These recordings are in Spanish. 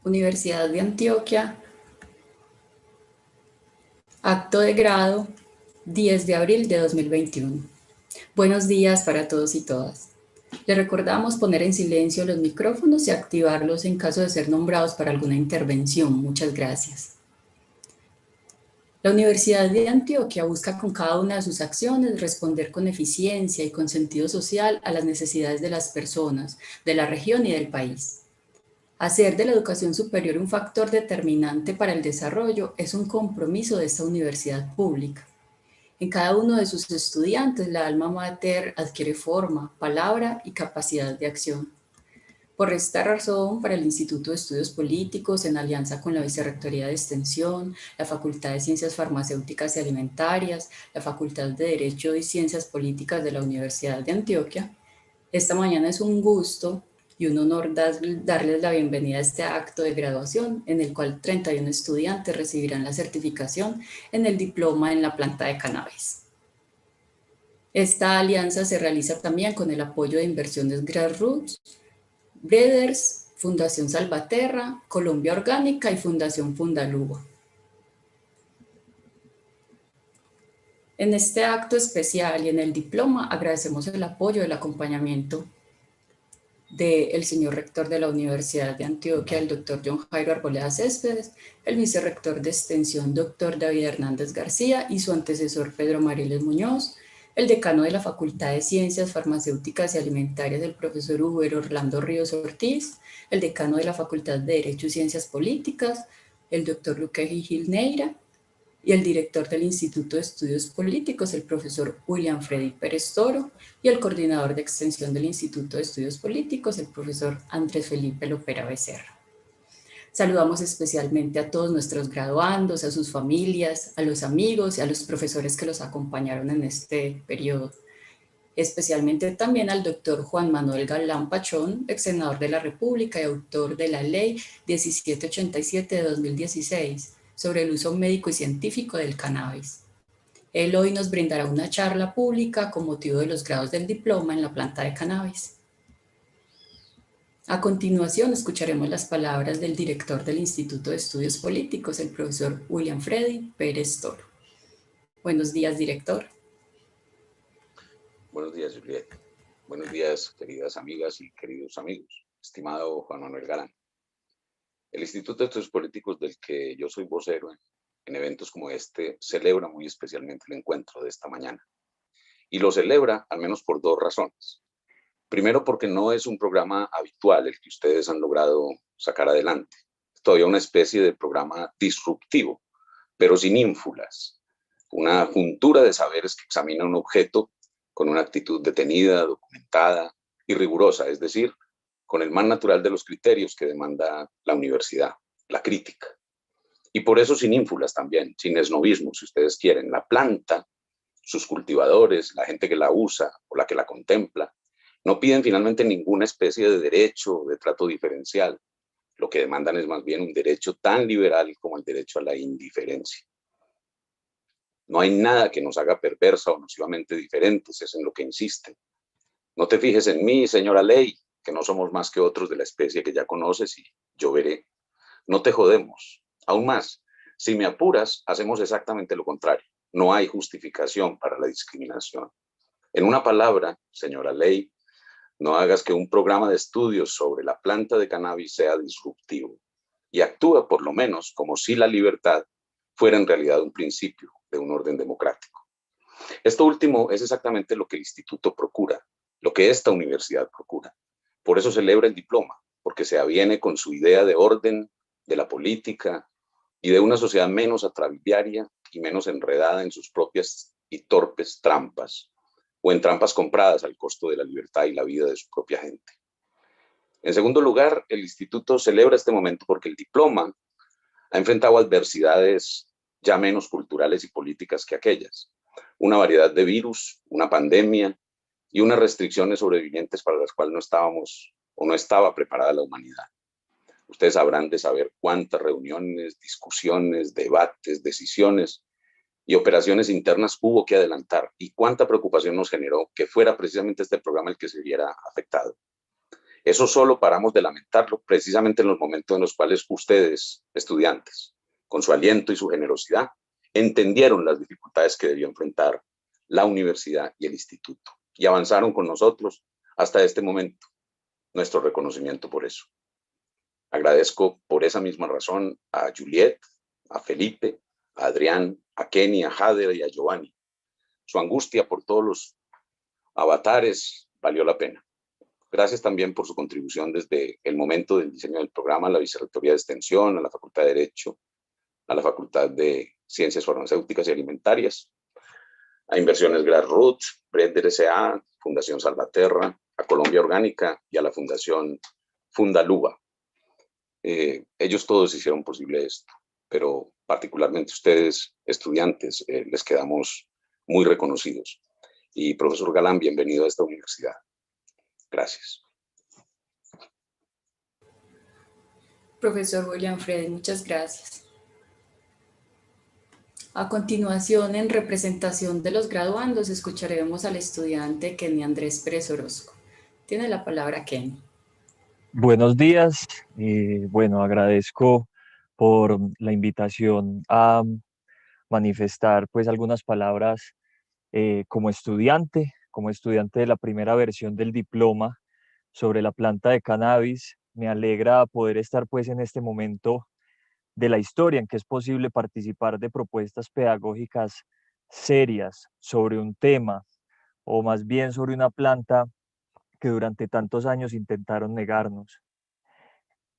Universidad de Antioquia, acto de grado, 10 de abril de 2021. Buenos días para todos y todas. Les recordamos poner en silencio los micrófonos y activarlos en caso de ser nombrados para alguna intervención. Muchas gracias. La Universidad de Antioquia busca con cada una de sus acciones responder con eficiencia y con sentido social a las necesidades de las personas, de la región y del país. Hacer de la educación superior un factor determinante para el desarrollo es un compromiso de esta universidad pública. En cada uno de sus estudiantes, la alma mater adquiere forma, palabra y capacidad de acción. Por esta razón, para el Instituto de Estudios Políticos, en alianza con la Vicerrectoría de Extensión, la Facultad de Ciencias Farmacéuticas y Alimentarias, la Facultad de Derecho y Ciencias Políticas de la Universidad de Antioquia, esta mañana es un gusto y un honor darles la bienvenida a este acto de graduación en el cual 31 estudiantes recibirán la certificación en el diploma en la planta de cannabis. Esta alianza se realiza también con el apoyo de inversiones Grassroots, Breeders, Fundación Salvaterra, Colombia Orgánica y Fundación Fundaluba. En este acto especial y en el diploma agradecemos el apoyo y el acompañamiento del señor rector de la Universidad de Antioquia, el doctor John Jairo Arboleda Céspedes, el vicerrector de Extensión, doctor David Hernández García, y su antecesor Pedro Mariles Muñoz, el decano de la Facultad de Ciencias Farmacéuticas y Alimentarias, el profesor Hugo Orlando Ríos Ortiz, el decano de la Facultad de Derecho y Ciencias Políticas, el doctor Luque Gil Neira, y el director del Instituto de Estudios Políticos, el profesor William Freddy Pérez Toro, y el coordinador de extensión del Instituto de Estudios Políticos, el profesor Andrés Felipe Lopera Becerra. Saludamos especialmente a todos nuestros graduandos, a sus familias, a los amigos y a los profesores que los acompañaron en este periodo. Especialmente también al doctor Juan Manuel Galán Pachón, ex senador de la República y autor de la Ley 1787 de 2016, sobre el uso médico y científico del cannabis. Él hoy nos brindará una charla pública con motivo de los grados del diploma en la planta de cannabis. A continuación, escucharemos las palabras del director del Instituto de Estudios Políticos, el profesor William Freddy Pérez Toro. Buenos días, director. Buenos días, Juliet. Buenos días, queridas amigas y queridos amigos. Estimado Juan Manuel Galán. El Instituto de Estudios Políticos, del que yo soy vocero en eventos como este, celebra muy especialmente el encuentro de esta mañana. Y lo celebra al menos por dos razones. Primero, porque no es un programa habitual el que ustedes han logrado sacar adelante. Es todavía una especie de programa disruptivo, pero sin ínfulas. Una juntura de saberes que examina un objeto con una actitud detenida, documentada y rigurosa, es decir, con el más natural de los criterios que demanda la universidad, la crítica. Y por eso sin ínfulas también, sin esnovismo, si ustedes quieren. La planta, sus cultivadores, la gente que la usa o la que la contempla, no piden finalmente ninguna especie de derecho o de trato diferencial. Lo que demandan es más bien un derecho tan liberal como el derecho a la indiferencia. No hay nada que nos haga perversa o nocivamente diferentes, es en lo que insisten. No te fijes en mí, señora ley, que no somos más que otros de la especie que ya conoces y yo veré. No te jodemos. Aún más, si me apuras, hacemos exactamente lo contrario. No hay justificación para la discriminación. En una palabra, señora ley, no hagas que un programa de estudios sobre la planta de cannabis sea disruptivo y actúa por lo menos como si la libertad fuera en realidad un principio de un orden democrático. Esto último es exactamente lo que el instituto procura, lo que esta universidad procura. Por eso celebra el diploma, porque se aviene con su idea de orden, de la política y de una sociedad menos atraviaria y menos enredada en sus propias y torpes trampas, o en trampas compradas al costo de la libertad y la vida de su propia gente. En segundo lugar, el instituto celebra este momento porque el diploma ha enfrentado adversidades ya menos culturales y políticas que aquellas. Una variedad de virus, una pandemia y unas restricciones sobrevivientes para las cuales no estábamos o no estaba preparada la humanidad. Ustedes habrán de saber cuántas reuniones, discusiones, debates, decisiones y operaciones internas hubo que adelantar y cuánta preocupación nos generó que fuera precisamente este programa el que se viera afectado. Eso solo paramos de lamentarlo precisamente en los momentos en los cuales ustedes, estudiantes, con su aliento y su generosidad, entendieron las dificultades que debió enfrentar la universidad y el instituto y avanzaron con nosotros hasta este momento. Nuestro reconocimiento por eso. Agradezco por esa misma razón a Juliet, a Felipe, a Adrián, a Kenny, a Jader y a Giovanni. Su angustia por todos los avatares valió la pena. Gracias también por su contribución desde el momento del diseño del programa a la Vicerrectoría de Extensión, a la Facultad de Derecho, a la Facultad de Ciencias Farmacéuticas y Alimentarias, a Inversiones Grassroots, Brender S.A., Fundación Salvaterra, a Colombia Orgánica y a la Fundación Fundaluba. Ellos todos hicieron posible esto, pero particularmente ustedes, estudiantes, les quedamos muy reconocidos. Y profesor Galán, bienvenido a esta universidad. Gracias. Profesor William Freddy, muchas gracias. A continuación, en representación de los graduandos, escucharemos al estudiante Kenny Andrés Pérez Orozco. Tiene la palabra Kenny. Buenos días. Bueno, agradezco por la invitación a manifestar pues algunas palabras como estudiante de la primera versión del diploma sobre la planta de cannabis. Me alegra poder estar pues en este momento de la historia en que es posible participar de propuestas pedagógicas serias sobre un tema o más bien sobre una planta que durante tantos años intentaron negarnos.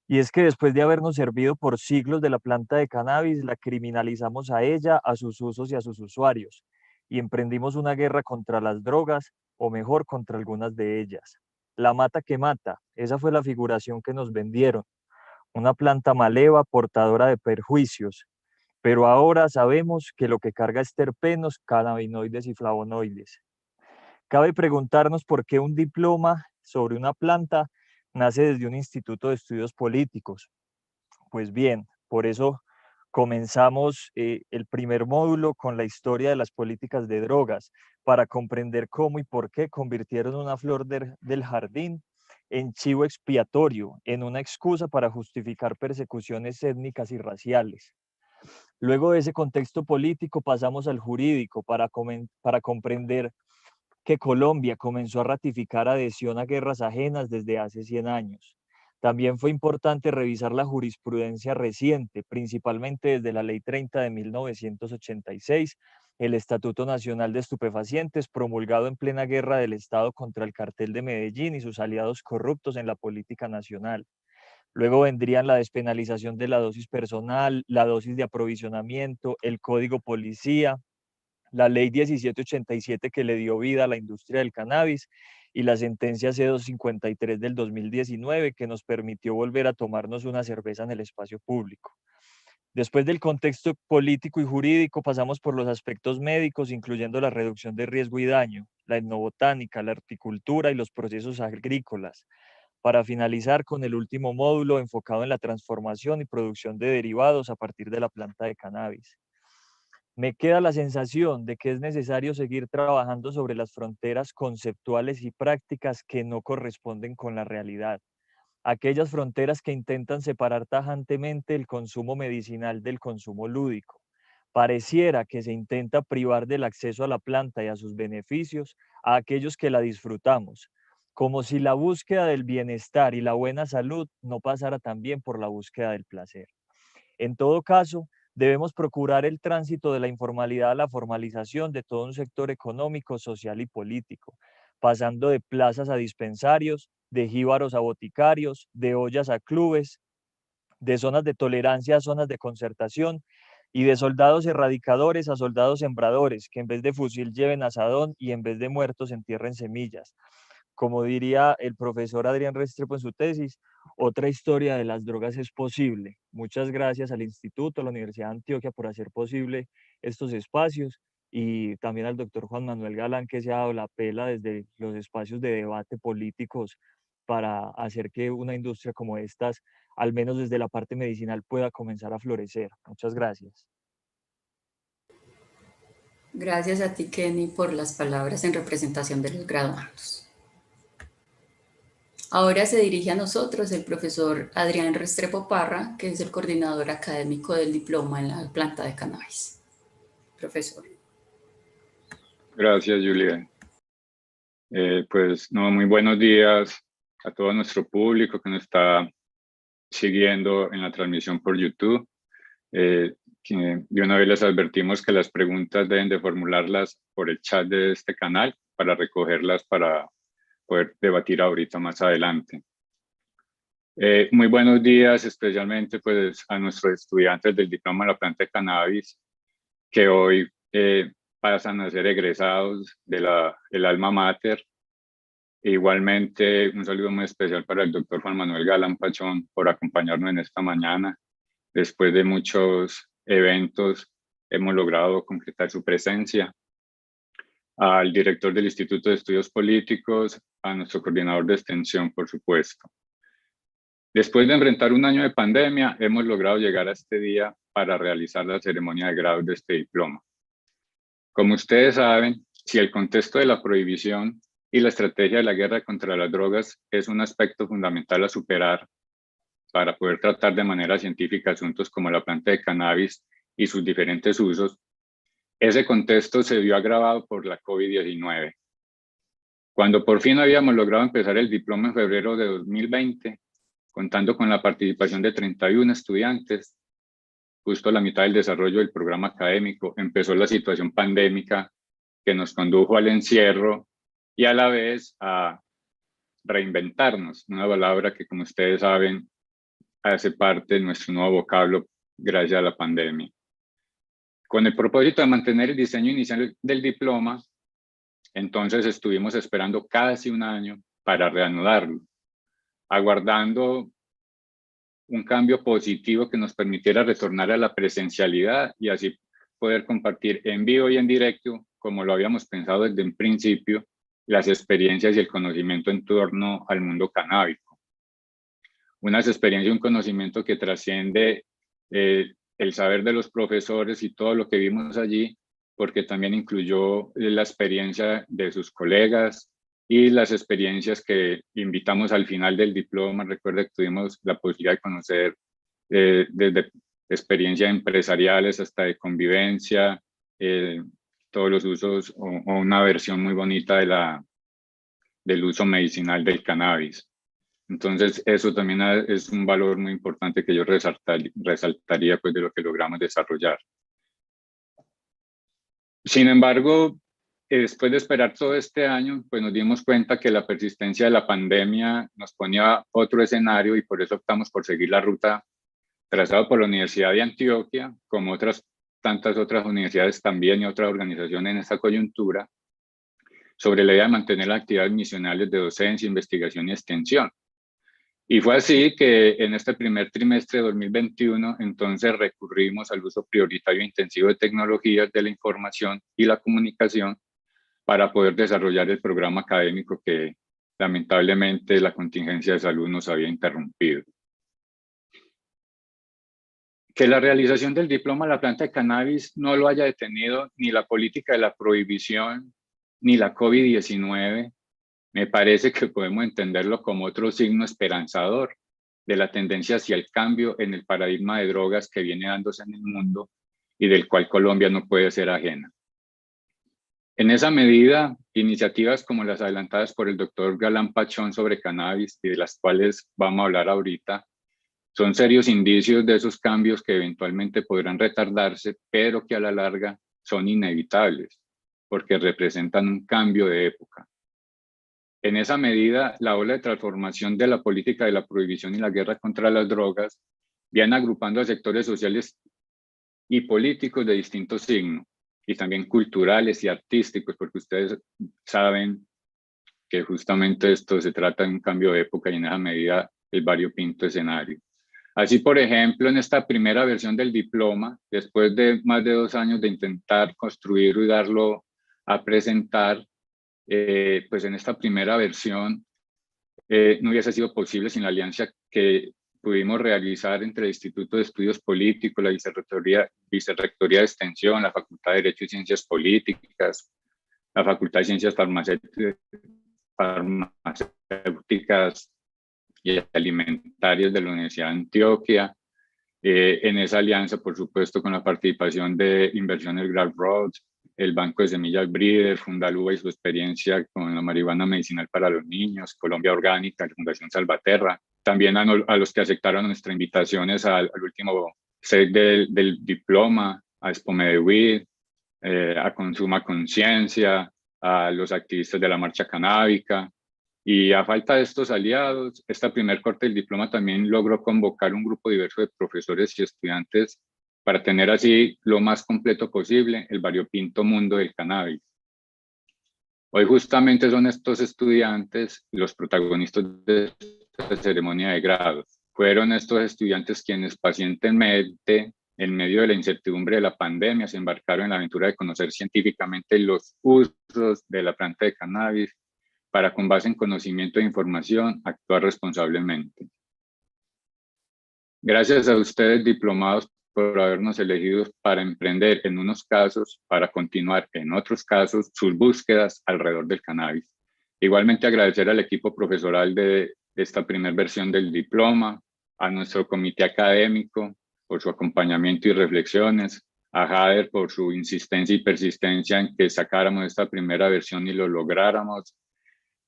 Y es que después de habernos servido por siglos de la planta de cannabis, la criminalizamos a ella, a sus usos y a sus usuarios, y emprendimos una guerra contra las drogas, o mejor, contra algunas de ellas. La mata que mata, esa fue la figuración que nos vendieron, una planta maleva portadora de perjuicios, pero ahora sabemos que lo que carga es terpenos, cannabinoides y flavonoides. Cabe preguntarnos por qué un diploma sobre una planta nace desde un instituto de estudios políticos. Pues bien, por eso comenzamos el primer módulo con la historia de las políticas de drogas, para comprender cómo y por qué convirtieron una flor del jardín en chivo expiatorio, en una excusa para justificar persecuciones étnicas y raciales. Luego de ese contexto político pasamos al jurídico para comprender que Colombia comenzó a ratificar adhesión a guerras ajenas desde hace 100 años. También fue importante revisar la jurisprudencia reciente, principalmente desde la Ley 30 de 1986, el Estatuto Nacional de Estupefacientes, promulgado en plena guerra del Estado contra el cartel de Medellín y sus aliados corruptos en la política nacional. Luego vendrían la despenalización de la dosis personal, la dosis de aprovisionamiento, el código policía, la ley 1787 que le dio vida a la industria del cannabis y la sentencia C253 del 2019 que nos permitió volver a tomarnos una cerveza en el espacio público. Después del contexto político y jurídico pasamos por los aspectos médicos, incluyendo la reducción de riesgo y daño, la etnobotánica, la horticultura y los procesos agrícolas, para finalizar con el último módulo enfocado en la transformación y producción de derivados a partir de la planta de cannabis. Me queda la sensación de que es necesario seguir trabajando sobre las fronteras conceptuales y prácticas que no corresponden con la realidad. Aquellas fronteras que intentan separar tajantemente el consumo medicinal del consumo lúdico. Pareciera que se intenta privar del acceso a la planta y a sus beneficios a aquellos que la disfrutamos, como si la búsqueda del bienestar y la buena salud no pasara también por la búsqueda del placer. En todo caso, debemos procurar el tránsito de la informalidad a la formalización de todo un sector económico, social y político, pasando de plazas a dispensarios, de jíbaros a boticarios, de ollas a clubes, de zonas de tolerancia a zonas de concertación y de soldados erradicadores a soldados sembradores, que en vez de fusil lleven asadón y en vez de muertos entierren semillas. Como diría el profesor Adrián Restrepo en su tesis, otra historia de las drogas es posible. Muchas gracias al Instituto, a la Universidad de Antioquia por hacer posible estos espacios y también al doctor Juan Manuel Galán que se ha dado la pela desde los espacios de debate políticos para hacer que una industria como estas, al menos desde la parte medicinal, pueda comenzar a florecer. Muchas gracias. Gracias a ti, Kenny, por las palabras en representación de los graduandos. Ahora se dirige a nosotros el profesor Adrián Restrepo Parra, que es el coordinador académico del diploma en la planta de cannabis. Profesor. Gracias, Julia. Pues muy buenos días a todo nuestro público que nos está siguiendo en la transmisión por YouTube. De una vez les advertimos que las preguntas deben de formularlas por el chat de este canal para recogerlas para poder debatir ahorita más adelante. Muy buenos días, especialmente pues a nuestros estudiantes del diploma de la planta de cannabis que hoy pasan a ser egresados de el alma mater. Igualmente, un saludo muy especial para el doctor Juan Manuel Galán Pachón por acompañarnos en esta mañana. Después de muchos eventos, hemos logrado concretar su presencia. Al director del Instituto de Estudios Políticos, a nuestro coordinador de extensión, por supuesto. Después de enfrentar un año de pandemia, hemos logrado llegar a este día para realizar la ceremonia de grado de este diploma. Como ustedes saben, si el contexto de la prohibición y la estrategia de la guerra contra las drogas es un aspecto fundamental a superar para poder tratar de manera científica asuntos como la planta de cannabis y sus diferentes usos, ese contexto se vio agravado por la COVID-19. Cuando por fin habíamos logrado empezar el diploma en febrero de 2020, contando con la participación de 31 estudiantes, justo a la mitad del desarrollo del programa académico, empezó la situación pandémica que nos condujo al encierro y a la vez a reinventarnos, una palabra que, como ustedes saben, hace parte de nuestro nuevo vocablo gracias a la pandemia. Con el propósito de mantener el diseño inicial del diploma, entonces estuvimos esperando casi un año para reanudarlo, aguardando un cambio positivo que nos permitiera retornar a la presencialidad y así poder compartir en vivo y en directo, como lo habíamos pensado desde un principio, las experiencias y el conocimiento en torno al mundo canábico. Unas experiencias y un conocimiento que trasciende el saber de los profesores y todo lo que vimos allí, porque también incluyó la experiencia de sus colegas y las experiencias que invitamos al final del diploma. Recuerda que tuvimos la posibilidad de conocer desde experiencias empresariales hasta de convivencia, todos los usos o una versión muy bonita del uso medicinal del cannabis. Entonces, eso también es un valor muy importante que yo resaltaría pues, de lo que logramos desarrollar. Sin embargo, después de esperar todo este año, pues nos dimos cuenta que la persistencia de la pandemia nos ponía otro escenario y por eso optamos por seguir la ruta trazada por la Universidad de Antioquia, como tantas otras universidades también y otras organizaciones en esta coyuntura, sobre la idea de mantener las actividades misionales de docencia, investigación y extensión. Y fue así que en este primer trimestre de 2021, entonces recurrimos al uso prioritario e intensivo de tecnologías de la información y la comunicación para poder desarrollar el programa académico que lamentablemente la contingencia de salud nos había interrumpido. Que la realización del diploma de la planta de cannabis no lo haya detenido ni la política de la prohibición ni la COVID-19, me parece que podemos entenderlo como otro signo esperanzador de la tendencia hacia el cambio en el paradigma de drogas que viene dándose en el mundo y del cual Colombia no puede ser ajena. En esa medida, iniciativas como las adelantadas por el doctor Galán Pachón sobre cannabis y de las cuales vamos a hablar ahorita, son serios indicios de esos cambios que eventualmente podrán retardarse, pero que a la larga son inevitables, porque representan un cambio de época. En esa medida, la ola de transformación de la política de la prohibición y la guerra contra las drogas viene agrupando a sectores sociales y políticos de distintos signos, y también culturales y artísticos, porque ustedes saben que justamente esto se trata de un cambio de época y en esa medida el variopinto escenario. Así, por ejemplo, en esta primera versión del diploma, después de más de 2 años de intentar construirlo y darlo a presentar, pues en esta primera versión no hubiese sido posible sin la alianza que pudimos realizar entre el Instituto de Estudios Políticos, la Vicerrectoría de Extensión, la Facultad de Derecho y Ciencias Políticas, la Facultad de Ciencias Farmacéuticas y alimentarias de la Universidad de Antioquia. En esa alianza, por supuesto, con la participación de Inversiones Grant Roads, el Banco de Semillas Breeder, Fundaluba y su experiencia con la marihuana medicinal para los niños, Colombia Orgánica, la Fundación Salvaterra. También a los que aceptaron nuestras invitaciones al último set del diploma, a Expomedeweed, a Consuma Conciencia, a los activistas de la Marcha Canábica. Y a falta de estos aliados, esta primer corte del diploma también logró convocar un grupo diverso de profesores y estudiantes para tener así lo más completo posible el variopinto mundo del cannabis. Hoy justamente son estos estudiantes los protagonistas de esta ceremonia de grados. Fueron estos estudiantes quienes pacientemente, en medio de la incertidumbre de la pandemia, se embarcaron en la aventura de conocer científicamente los usos de la planta de cannabis para, con base en conocimiento e información, actuar responsablemente. Gracias a ustedes, diplomados, por habernos elegido para emprender en unos casos, para continuar en otros casos, sus búsquedas alrededor del cannabis. Igualmente agradecer al equipo profesoral de esta primera versión del diploma, a nuestro comité académico por su acompañamiento y reflexiones, a Jader por su insistencia y persistencia en que sacáramos esta primera versión y lo lográramos,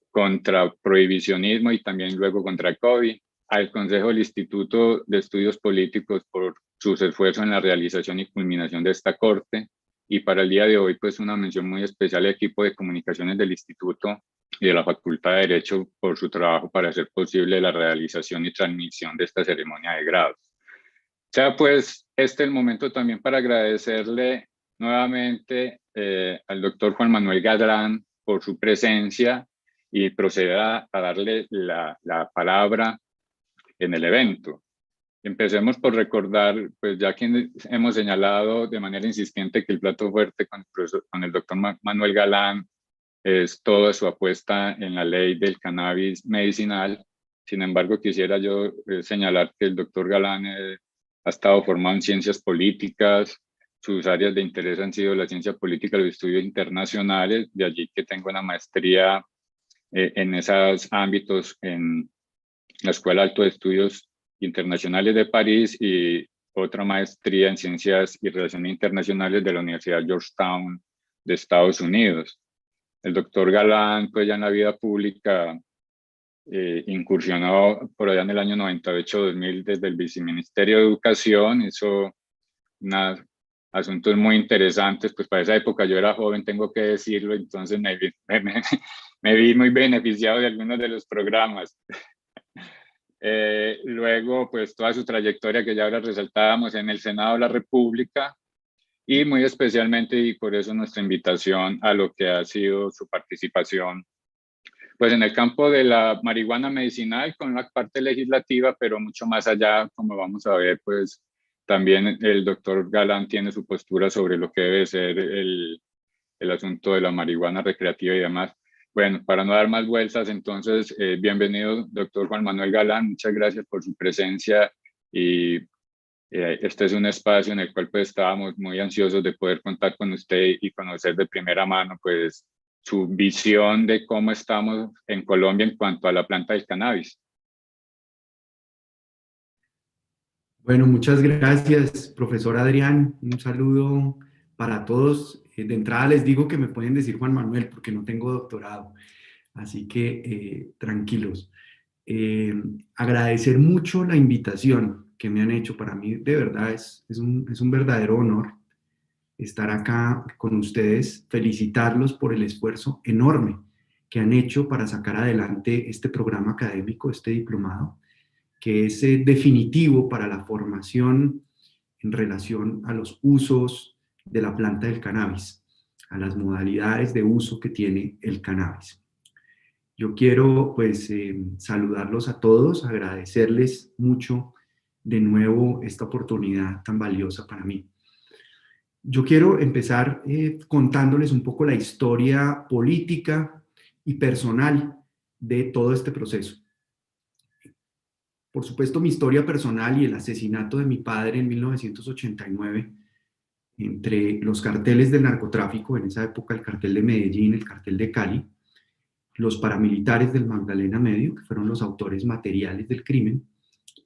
contra prohibicionismo y también luego contra el COVID, al Consejo del Instituto de Estudios Políticos por sus esfuerzos en la realización y culminación de esta corte, y para el día de hoy pues una mención muy especial al equipo de comunicaciones del Instituto y de la Facultad de Derecho por su trabajo para hacer posible la realización y transmisión de esta ceremonia de grados. Sea pues este el momento también para agradecerle nuevamente al doctor Juan Manuel Galán por su presencia y proceder a darle la palabra en el evento. Empecemos por recordar, pues ya que hemos señalado de manera insistente que el plato fuerte con el doctor Manuel Galán es toda su apuesta en la ley del cannabis medicinal. Sin embargo, quisiera yo señalar que el doctor Galán ha estado formado en ciencias políticas, sus áreas de interés han sido la ciencia política y los estudios internacionales, de allí que tengo una maestría en esos ámbitos en la Escuela Alto de Estudios Internacionales de París y otra maestría en Ciencias y Relaciones Internacionales de la Universidad Georgetown de Estados Unidos. El doctor Galán, pues ya en la vida pública, incursionó por allá en el año 98-2000 desde el Viceministerio de Educación, hizo asuntos muy interesantes, pues para esa época yo era joven, tengo que decirlo, entonces me vi muy beneficiado de algunos de los programas. Luego, pues toda su trayectoria que ya ahora resaltábamos en el Senado de la República y muy especialmente, y por eso nuestra invitación a lo que ha sido su participación, pues en el campo de la marihuana medicinal con la parte legislativa, pero mucho más allá, como vamos a ver, pues también el doctor Galán tiene su postura sobre lo que debe ser el asunto de la marihuana recreativa y demás. Bueno, para no dar más vueltas, entonces, bienvenido, doctor Juan Manuel Galán. Muchas gracias por su presencia y este es un espacio en el cual pues estábamos muy ansiosos de poder contar con usted y conocer de primera mano pues su visión de cómo estamos en Colombia en cuanto a la planta del cannabis. Bueno, muchas gracias, profesor Adrián. Un saludo para todos. De entrada les digo que me pueden decir Juan Manuel porque no tengo doctorado, así que tranquilos. Agradecer mucho la invitación que me han hecho. Para mí de verdad es un verdadero honor estar acá con ustedes, felicitarlos por el esfuerzo enorme que han hecho para sacar adelante este programa académico, este diplomado, que es definitivo para la formación en relación a los usos de la planta del cannabis, a las modalidades de uso que tiene el cannabis. Yo quiero pues saludarlos a todos, agradecerles mucho de nuevo esta oportunidad tan valiosa para mí. Yo quiero empezar contándoles un poco la historia política y personal de todo este proceso. Por supuesto, mi historia personal y el asesinato de mi padre en 1989 entre los carteles del narcotráfico, en esa época el cartel de Medellín, el cartel de Cali, los paramilitares del Magdalena Medio, que fueron los autores materiales del crimen,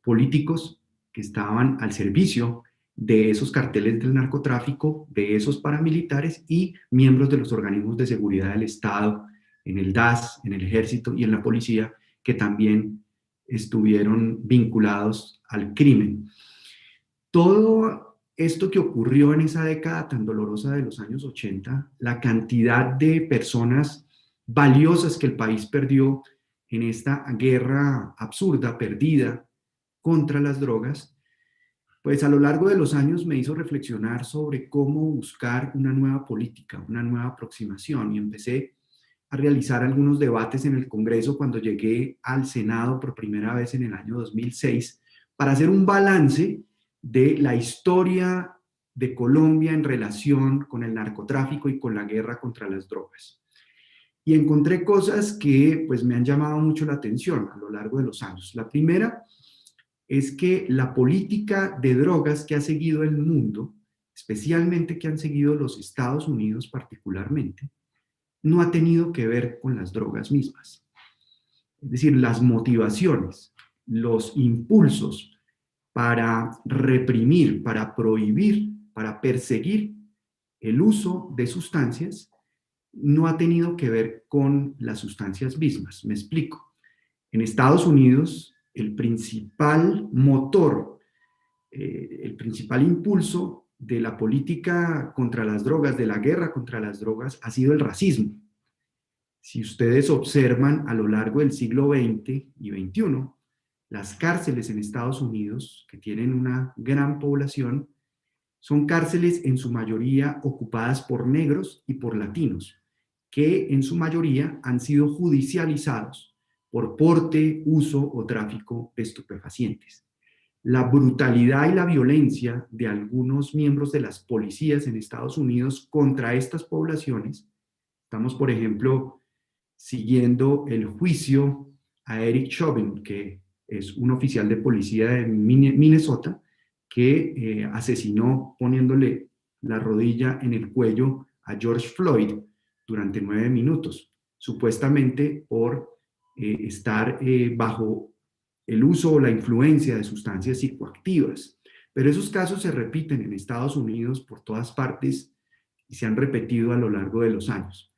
políticos que estaban al servicio de esos carteles del narcotráfico, de esos paramilitares y miembros de los organismos de seguridad del Estado, en el DAS, en el Ejército y en la Policía, que también estuvieron vinculados al crimen. Todo esto que ocurrió en esa década tan dolorosa de los años 80, la cantidad de personas valiosas que el país perdió en esta guerra absurda, perdida contra las drogas, pues a lo largo de los años me hizo reflexionar sobre cómo buscar una nueva política, una nueva aproximación, y empecé a realizar algunos debates en el Congreso cuando llegué al Senado por primera vez en el año 2006 para hacer un balance de la historia de Colombia en relación con el narcotráfico y con la guerra contra las drogas. Y encontré cosas que pues me han llamado mucho la atención a lo largo de los años. La primera es que la política de drogas que ha seguido el mundo, especialmente que han seguido los Estados Unidos particularmente, no ha tenido que ver con las drogas mismas. Es decir, las motivaciones, los impulsos para reprimir, para prohibir, para perseguir el uso de sustancias no ha tenido que ver con las sustancias mismas. Me explico. En Estados Unidos, el principal motor, el principal impulso de la política contra las drogas, de la guerra contra las drogas, ha sido el racismo. Si ustedes observan a lo largo del siglo XX y XXI, las cárceles en Estados Unidos, que tienen una gran población, son cárceles en su mayoría ocupadas por negros y por latinos, que en su mayoría han sido judicializados por porte, uso o tráfico de estupefacientes. La brutalidad y la violencia de algunos miembros de las policías en Estados Unidos contra estas poblaciones, estamos por ejemplo siguiendo el juicio a Eric Chauvin, que es un oficial de policía de Minnesota, que asesinó poniéndole la rodilla en el cuello a George Floyd durante 9 minutos, supuestamente por estar bajo el uso o la influencia de sustancias psicoactivas. Pero esos casos se repiten en Estados Unidos por todas partes y se han repetido a lo largo de los años.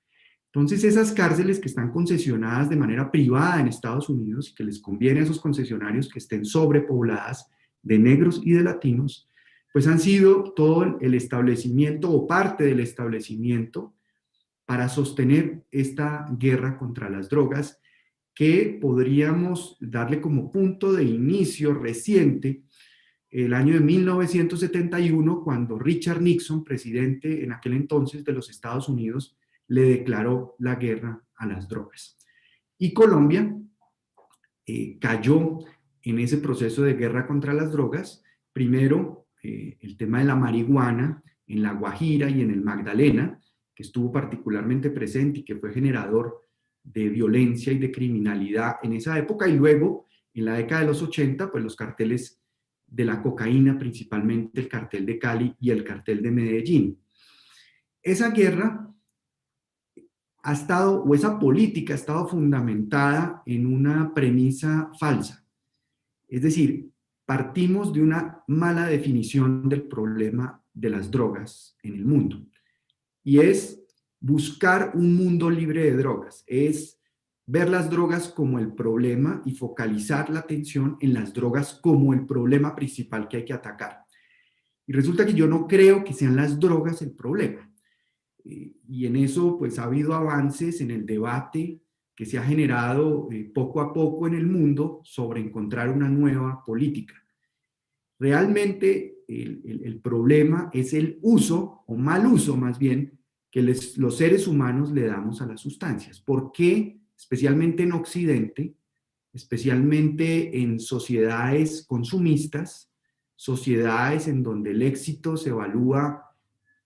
Entonces, esas cárceles que están concesionadas de manera privada en Estados Unidos y que les conviene a esos concesionarios que estén sobrepobladas de negros y de latinos, pues han sido todo el establecimiento o parte del establecimiento para sostener esta guerra contra las drogas, que podríamos darle como punto de inicio reciente el año de 1971, cuando Richard Nixon, presidente en aquel entonces de los Estados Unidos, le declaró la guerra a las drogas. Y Colombia cayó en ese proceso de guerra contra las drogas, primero el tema de la marihuana en La Guajira y en el Magdalena, que estuvo particularmente presente y que fue generador de violencia y de criminalidad en esa época, y luego en la década de los 80, pues los carteles de la cocaína, principalmente el cartel de Cali y el cartel de Medellín. Esa guerra ha estado, o esa política ha estado fundamentada en una premisa falsa. Es decir, partimos de una mala definición del problema de las drogas en el mundo. Y es buscar un mundo libre de drogas. Es ver las drogas como el problema y focalizar la atención en las drogas como el problema principal que hay que atacar. Y resulta que yo no creo que sean las drogas el problema. Y en eso pues ha habido avances en el debate que se ha generado poco a poco en el mundo sobre encontrar una nueva política. Realmente el problema es el uso, o mal uso más bien, que los seres humanos le damos a las sustancias. ¿Por qué? Especialmente en Occidente, especialmente en sociedades consumistas, sociedades en donde el éxito se evalúa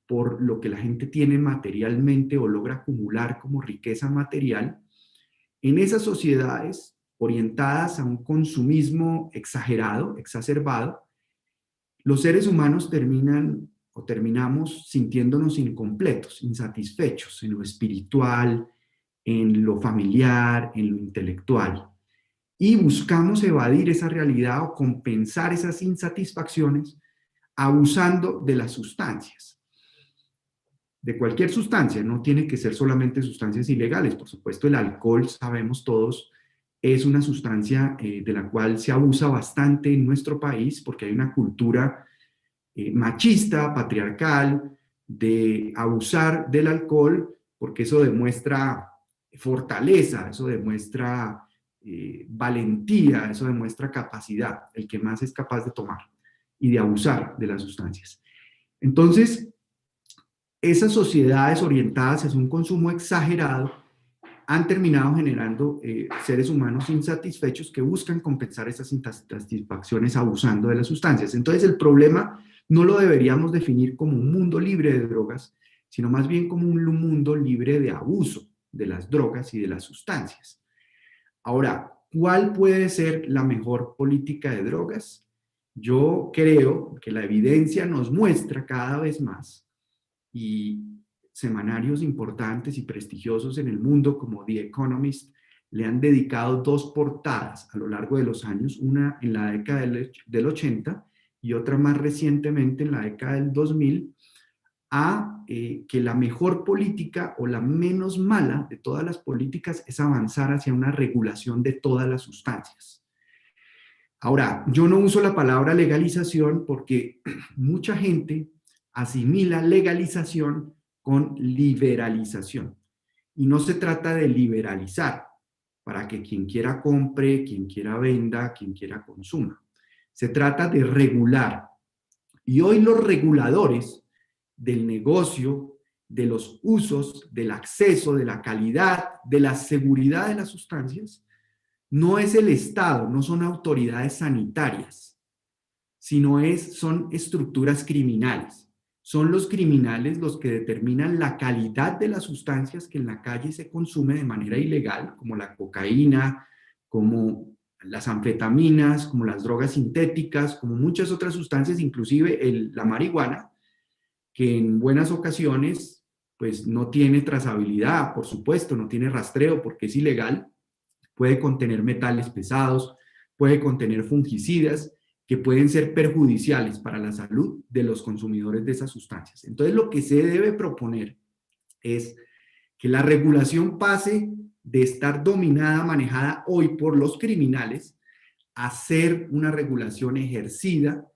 por lo que la gente tiene materialmente o logra acumular como riqueza material. En esas sociedades orientadas a un consumismo exagerado, exacerbado, los seres humanos terminamos sintiéndonos incompletos, insatisfechos en lo espiritual, en lo familiar, en lo intelectual, y buscamos evadir esa realidad o compensar esas insatisfacciones abusando de las sustancias. De cualquier sustancia, no tiene que ser solamente sustancias ilegales. Por supuesto, el alcohol, sabemos todos, es una sustancia de la cual se abusa bastante en nuestro país porque hay una cultura machista, patriarcal, de abusar del alcohol, porque eso demuestra fortaleza, eso demuestra valentía, eso demuestra capacidad, el que más es capaz de tomar y de abusar de las sustancias. Entonces, esas sociedades orientadas hacia un consumo exagerado han terminado generando seres humanos insatisfechos que buscan compensar esas insatisfacciones abusando de las sustancias. Entonces, el problema no lo deberíamos definir como un mundo libre de drogas, sino más bien como un mundo libre de abuso de las drogas y de las sustancias. Ahora, ¿cuál puede ser la mejor política de drogas? Yo creo que la evidencia nos muestra cada vez más, y semanarios importantes y prestigiosos en el mundo como The Economist le han dedicado 2 portadas a lo largo de los años, una en la década del 80 y otra más recientemente en la década del 2000, a que la mejor política o la menos mala de todas las políticas es avanzar hacia una regulación de todas las sustancias. Ahora, yo no uso la palabra legalización porque mucha gente asimila legalización con liberalización. Y no se trata de liberalizar para que quien quiera compre, quien quiera venda, quien quiera consuma. Se trata de regular. Y hoy los reguladores del negocio, de los usos, del acceso, de la calidad, de la seguridad de las sustancias, no es el Estado, no son autoridades sanitarias, sino son estructuras criminales. Son los criminales los que determinan la calidad de las sustancias que en la calle se consume de manera ilegal, como la cocaína, como las anfetaminas, como las drogas sintéticas, como muchas otras sustancias, inclusive la marihuana, que en buenas ocasiones pues no tiene trazabilidad, por supuesto, no tiene rastreo porque es ilegal, puede contener metales pesados, puede contener fungicidas que pueden ser perjudiciales para la salud de los consumidores de esas sustancias. Entonces, lo que se debe proponer es que la regulación pase de estar dominada, manejada hoy por los criminales, a ser una regulación ejercida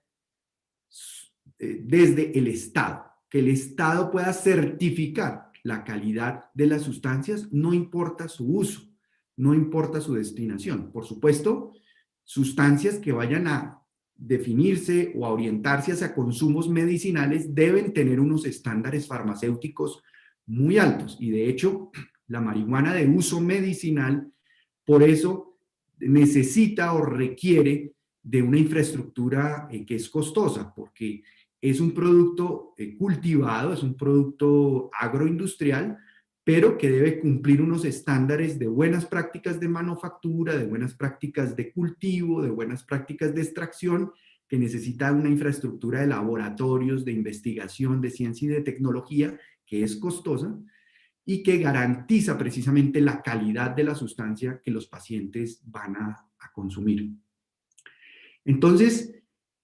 desde el Estado, que el Estado pueda certificar la calidad de las sustancias, no importa su uso, no importa su destinación. Por supuesto, sustancias que vayan a definirse o a orientarse hacia consumos medicinales deben tener unos estándares farmacéuticos muy altos. Y de hecho, la marihuana de uso medicinal, por eso necesita o requiere de una infraestructura que es costosa, porque es un producto cultivado, es un producto agroindustrial, pero que debe cumplir unos estándares de buenas prácticas de manufactura, de buenas prácticas de cultivo, de buenas prácticas de extracción, que necesita una infraestructura de laboratorios, de investigación, de ciencia y de tecnología, que es costosa y que garantiza precisamente la calidad de la sustancia que los pacientes van a consumir. Entonces,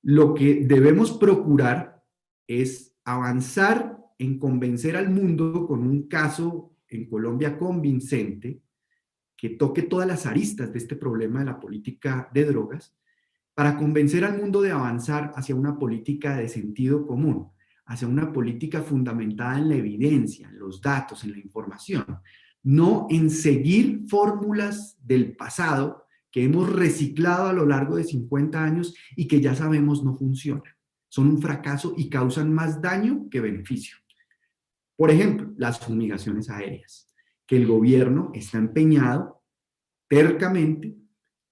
lo que debemos procurar es avanzar en convencer al mundo con un caso en Colombia convincente que toque todas las aristas de este problema de la política de drogas, para convencer al mundo de avanzar hacia una política de sentido común, hacia una política fundamentada en la evidencia, en los datos, en la información, no en seguir fórmulas del pasado que hemos reciclado a lo largo de 50 años y que ya sabemos no funcionan. Son un fracaso y causan más daño que beneficio. Por ejemplo, las fumigaciones aéreas, que el gobierno está empeñado tercamente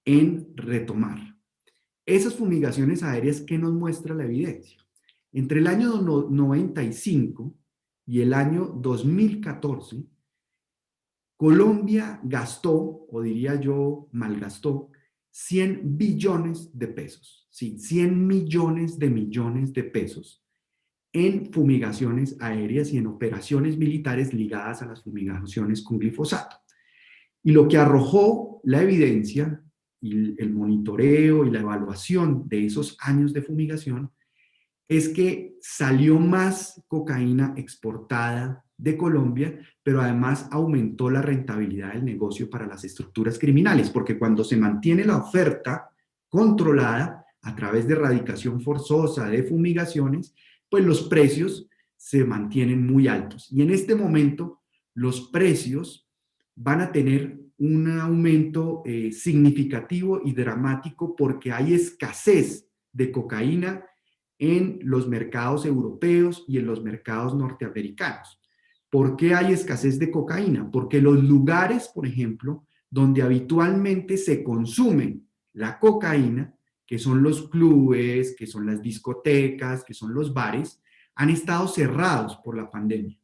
en retomar. Esas fumigaciones aéreas, ¿qué nos muestra la evidencia? Entre el año 95 y el año 2014, Colombia gastó, o diría yo, malgastó, 100 billones de pesos. Sí, 100 millones de pesos en fumigaciones aéreas y en operaciones militares ligadas a las fumigaciones con glifosato. Y lo que arrojó la evidencia y el monitoreo y la evaluación de esos años de fumigación es que salió más cocaína exportada de Colombia, pero además aumentó la rentabilidad del negocio para las estructuras criminales, porque cuando se mantiene la oferta controlada a través de erradicación forzosa, de fumigaciones, pues los precios se mantienen muy altos. Y en este momento los precios van a tener un aumento significativo y dramático porque hay escasez de cocaína en los mercados europeos y en los mercados norteamericanos. ¿Por qué hay escasez de cocaína? Porque los lugares, por ejemplo, donde habitualmente se consume la cocaína, que son los clubes, que son las discotecas, que son los bares, han estado cerrados por la pandemia.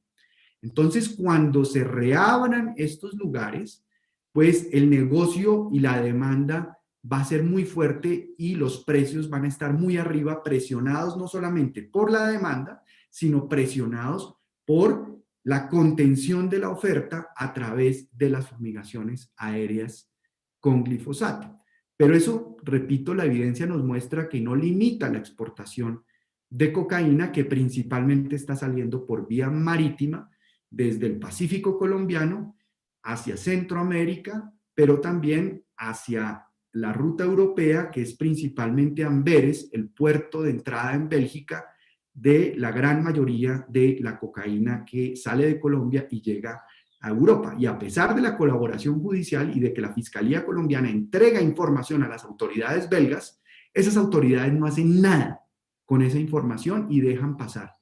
Entonces, cuando se reabran estos lugares, pues el negocio y la demanda va a ser muy fuerte y los precios van a estar muy arriba, presionados no solamente por la demanda, sino presionados por la contención de la oferta a través de las fumigaciones aéreas con glifosato. Pero eso, repito, la evidencia nos muestra que no limita la exportación de cocaína, que principalmente está saliendo por vía marítima desde el Pacífico colombiano hacia Centroamérica, pero también hacia la ruta europea, que es principalmente Amberes, el puerto de entrada en Bélgica de la gran mayoría de la cocaína que sale de Colombia y llega a Europa. Y a pesar de la colaboración judicial y de que la Fiscalía colombiana entrega información a las autoridades belgas, esas autoridades no hacen nada con esa información y dejan pasar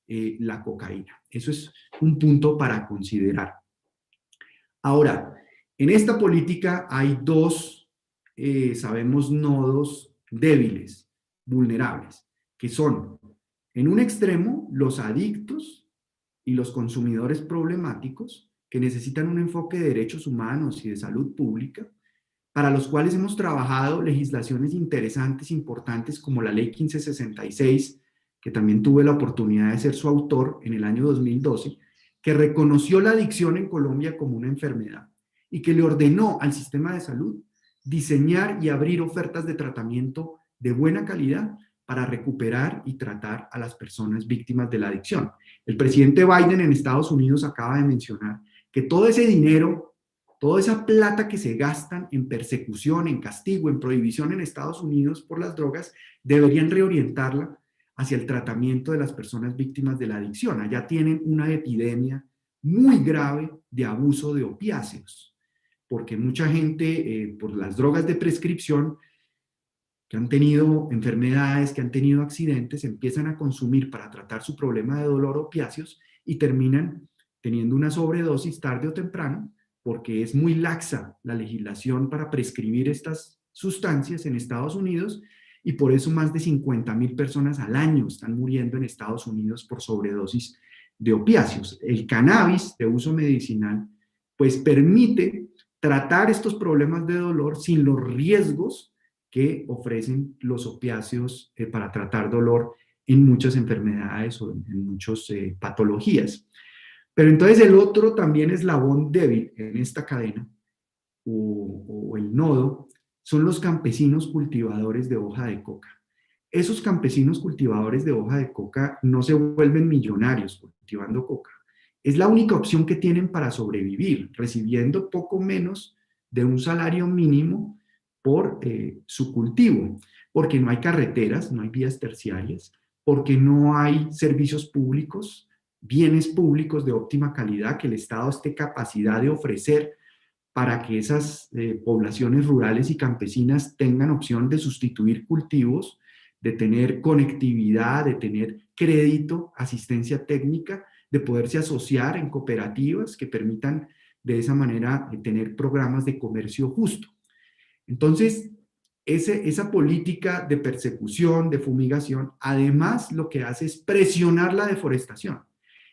la cocaína. Eso es un punto para considerar. Ahora, en esta política hay dos, sabemos, nodos débiles, vulnerables, que son, en un extremo, los adictos y los consumidores problemáticos que necesitan un enfoque de derechos humanos y de salud pública, para los cuales hemos trabajado legislaciones interesantes, importantes, como la Ley 1566, que también tuve la oportunidad de ser su autor en el año 2012, que reconoció la adicción en Colombia como una enfermedad y que le ordenó al sistema de salud diseñar y abrir ofertas de tratamiento de buena calidad para recuperar y tratar a las personas víctimas de la adicción. El presidente Biden en Estados Unidos acaba de mencionar que todo ese dinero, toda esa plata que se gastan en persecución, en castigo, en prohibición en Estados Unidos por las drogas, deberían reorientarla hacia el tratamiento de las personas víctimas de la adicción. Allá tienen una epidemia muy grave de abuso de opiáceos, porque mucha gente, por las drogas de prescripción, que han tenido enfermedades, que han tenido accidentes, empiezan a consumir para tratar su problema de dolor opiáceos y terminan teniendo una sobredosis tarde o temprano, porque es muy laxa la legislación para prescribir estas sustancias en Estados Unidos, y por eso más de 50,000 personas al año están muriendo en Estados Unidos por sobredosis de opiáceos. El cannabis de uso medicinal pues permite tratar estos problemas de dolor sin los riesgos que ofrecen los opiáceos para tratar dolor en muchas enfermedades o en muchas patologías. Pero entonces el otro también eslabón débil en esta cadena, o el nodo, son los campesinos cultivadores de hoja de coca. Esos campesinos cultivadores de hoja de coca no se vuelven millonarios cultivando coca. Es la única opción que tienen para sobrevivir, recibiendo poco menos de un salario mínimo por su cultivo, porque no hay carreteras, no hay vías terciarias, porque no hay servicios públicos, bienes públicos de óptima calidad que el Estado esté capacidad de ofrecer para que esas poblaciones rurales y campesinas tengan opción de sustituir cultivos, de tener conectividad, de tener crédito, asistencia técnica, de poderse asociar en cooperativas que permitan de esa manera tener programas de comercio justo. Entonces, esa política de persecución, de fumigación, además lo que hace es presionar la deforestación,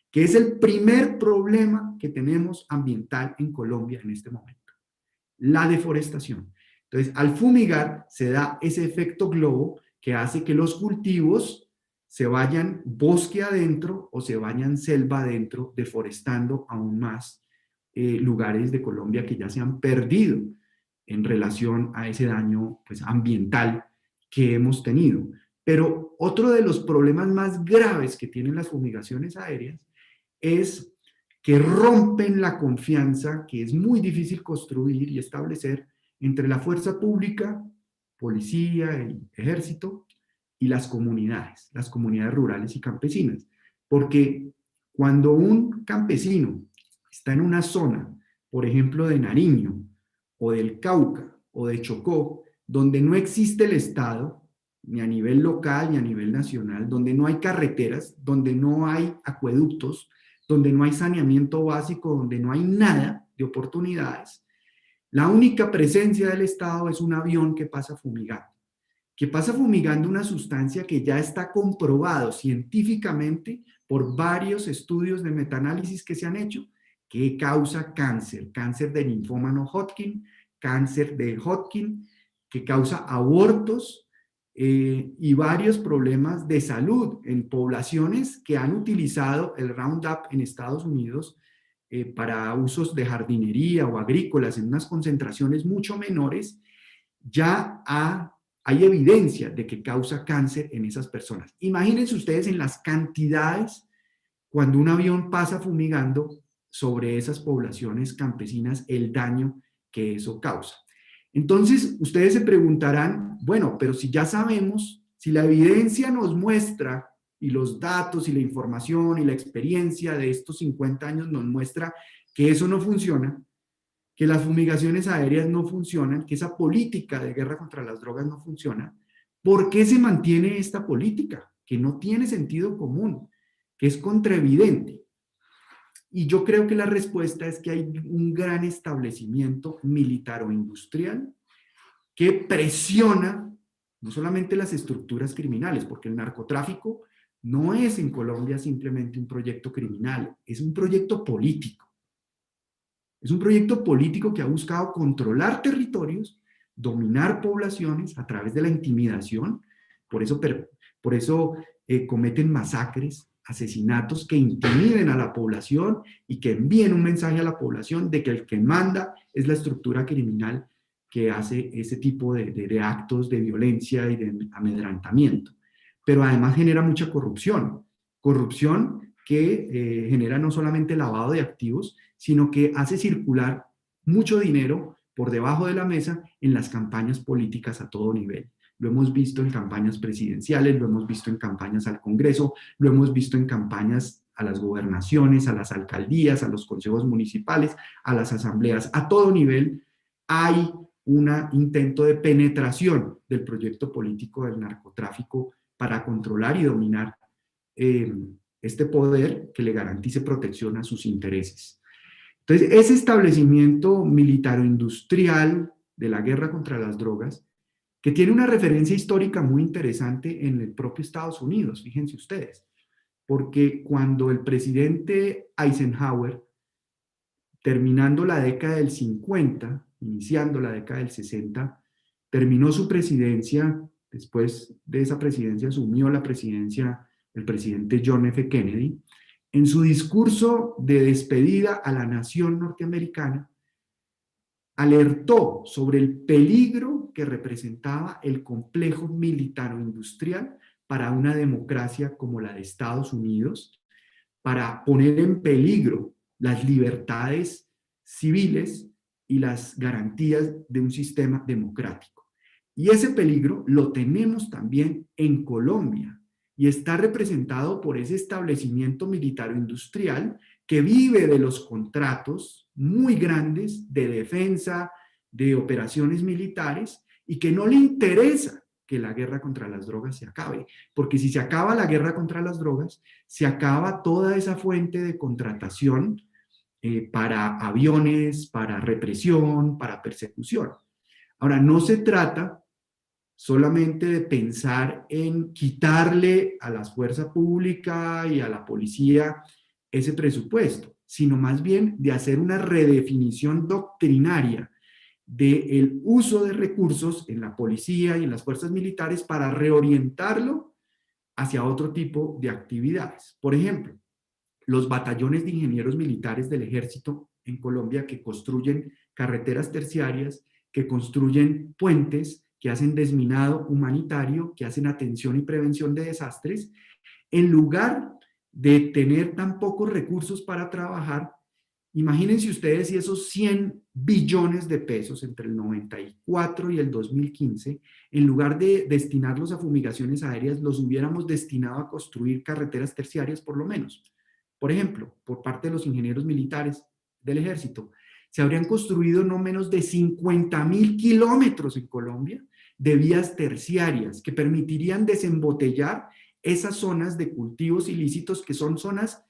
que es el primer problema que tenemos ambiental en Colombia en este momento, la deforestación. Entonces, al fumigar se da ese efecto globo que hace que los cultivos se vayan bosque adentro o se vayan selva adentro, deforestando aún más lugares de Colombia que ya se han perdido en relación a ese daño pues, ambiental que hemos tenido. Pero otro de los problemas más graves que tienen las fumigaciones aéreas es que rompen la confianza que es muy difícil construir y establecer entre la fuerza pública, policía y ejército, y las comunidades rurales y campesinas. Porque cuando un campesino está en una zona, por ejemplo, de Nariño, o del Cauca, o de Chocó, donde no existe el Estado, ni a nivel local ni a nivel nacional, donde no hay carreteras, donde no hay acueductos, donde no hay saneamiento básico, donde no hay nada de oportunidades, la única presencia del Estado es un avión que pasa fumigando una sustancia que ya está comprobado científicamente por varios estudios de metaanálisis que se han hecho, que causa cáncer, cáncer de linfoma no Hodgkin, cáncer de Hodgkin, que causa abortos y varios problemas de salud en poblaciones que han utilizado el Roundup en Estados Unidos para usos de jardinería o agrícolas en unas concentraciones mucho menores. Ya hay evidencia de que causa cáncer en esas personas. Imagínense ustedes en las cantidades cuando un avión pasa fumigando sobre esas poblaciones campesinas, el daño que eso causa. Entonces, ustedes se preguntarán, bueno, pero si ya sabemos, si la evidencia nos muestra, y los datos y la información y la experiencia de estos 50 años nos muestra que eso no funciona, que las fumigaciones aéreas no funcionan, que esa política de guerra contra las drogas no funciona, ¿por qué se mantiene esta política? Que no tiene sentido común, que es contraevidente. Y yo creo que la respuesta es que hay un gran establecimiento militar o industrial que presiona no solamente las estructuras criminales, porque el narcotráfico no es en Colombia simplemente un proyecto criminal, es un proyecto político. Es un proyecto político que ha buscado controlar territorios, dominar poblaciones a través de la intimidación, por eso cometen masacres, asesinatos que intimiden a la población y que envíen un mensaje a la población de que el que manda es la estructura criminal que hace ese tipo de actos de violencia y de amedrantamiento. Pero además genera mucha corrupción que genera no solamente lavado de activos, sino que hace circular mucho dinero por debajo de la mesa en las campañas políticas a todo nivel. Lo hemos visto en campañas presidenciales, lo hemos visto en campañas al Congreso, lo hemos visto en campañas a las gobernaciones, a las alcaldías, a los consejos municipales, a las asambleas. A todo nivel hay un intento de penetración del proyecto político del narcotráfico para controlar y dominar este poder que le garantice protección a sus intereses. Entonces, ese establecimiento militar-industrial de la guerra contra las drogas, que tiene una referencia histórica muy interesante en el propio Estados Unidos, fíjense ustedes, porque cuando el presidente Eisenhower, terminando la década del 50, iniciando la década del 60, terminó su presidencia, después de esa presidencia asumió la presidencia el presidente John F. Kennedy, en su discurso de despedida a la nación norteamericana, alertó sobre el peligro que representaba el complejo militar-industrial para una democracia como la de Estados Unidos, para poner en peligro las libertades civiles y las garantías de un sistema democrático. Y ese peligro lo tenemos también en Colombia, y está representado por ese establecimiento militar-industrial que vive de los contratos muy grandes de defensa, de operaciones militares, y que no le interesa que la guerra contra las drogas se acabe, porque si se acaba la guerra contra las drogas, se acaba toda esa fuente de contratación para aviones, para represión, para persecución. Ahora, no se trata solamente de pensar en quitarle a la fuerza pública y a la policía ese presupuesto, sino más bien de hacer una redefinición doctrinaria del uso de recursos en la policía y en las fuerzas militares para reorientarlo hacia otro tipo de actividades. Por ejemplo, los batallones de ingenieros militares del ejército en Colombia que construyen carreteras terciarias, que construyen puentes, que hacen desminado humanitario, que hacen atención y prevención de desastres, en lugar de tener tan pocos recursos para trabajar. Imagínense ustedes si esos 100 billones de pesos entre el 94 y el 2015, en lugar de destinarlos a fumigaciones aéreas, los hubiéramos destinado a construir carreteras terciarias por lo menos. Por ejemplo, por parte de los ingenieros militares del ejército, se habrían construido no menos de 50.000 kilómetros en Colombia de vías terciarias que permitirían desembotellar esas zonas de cultivos ilícitos que son zonas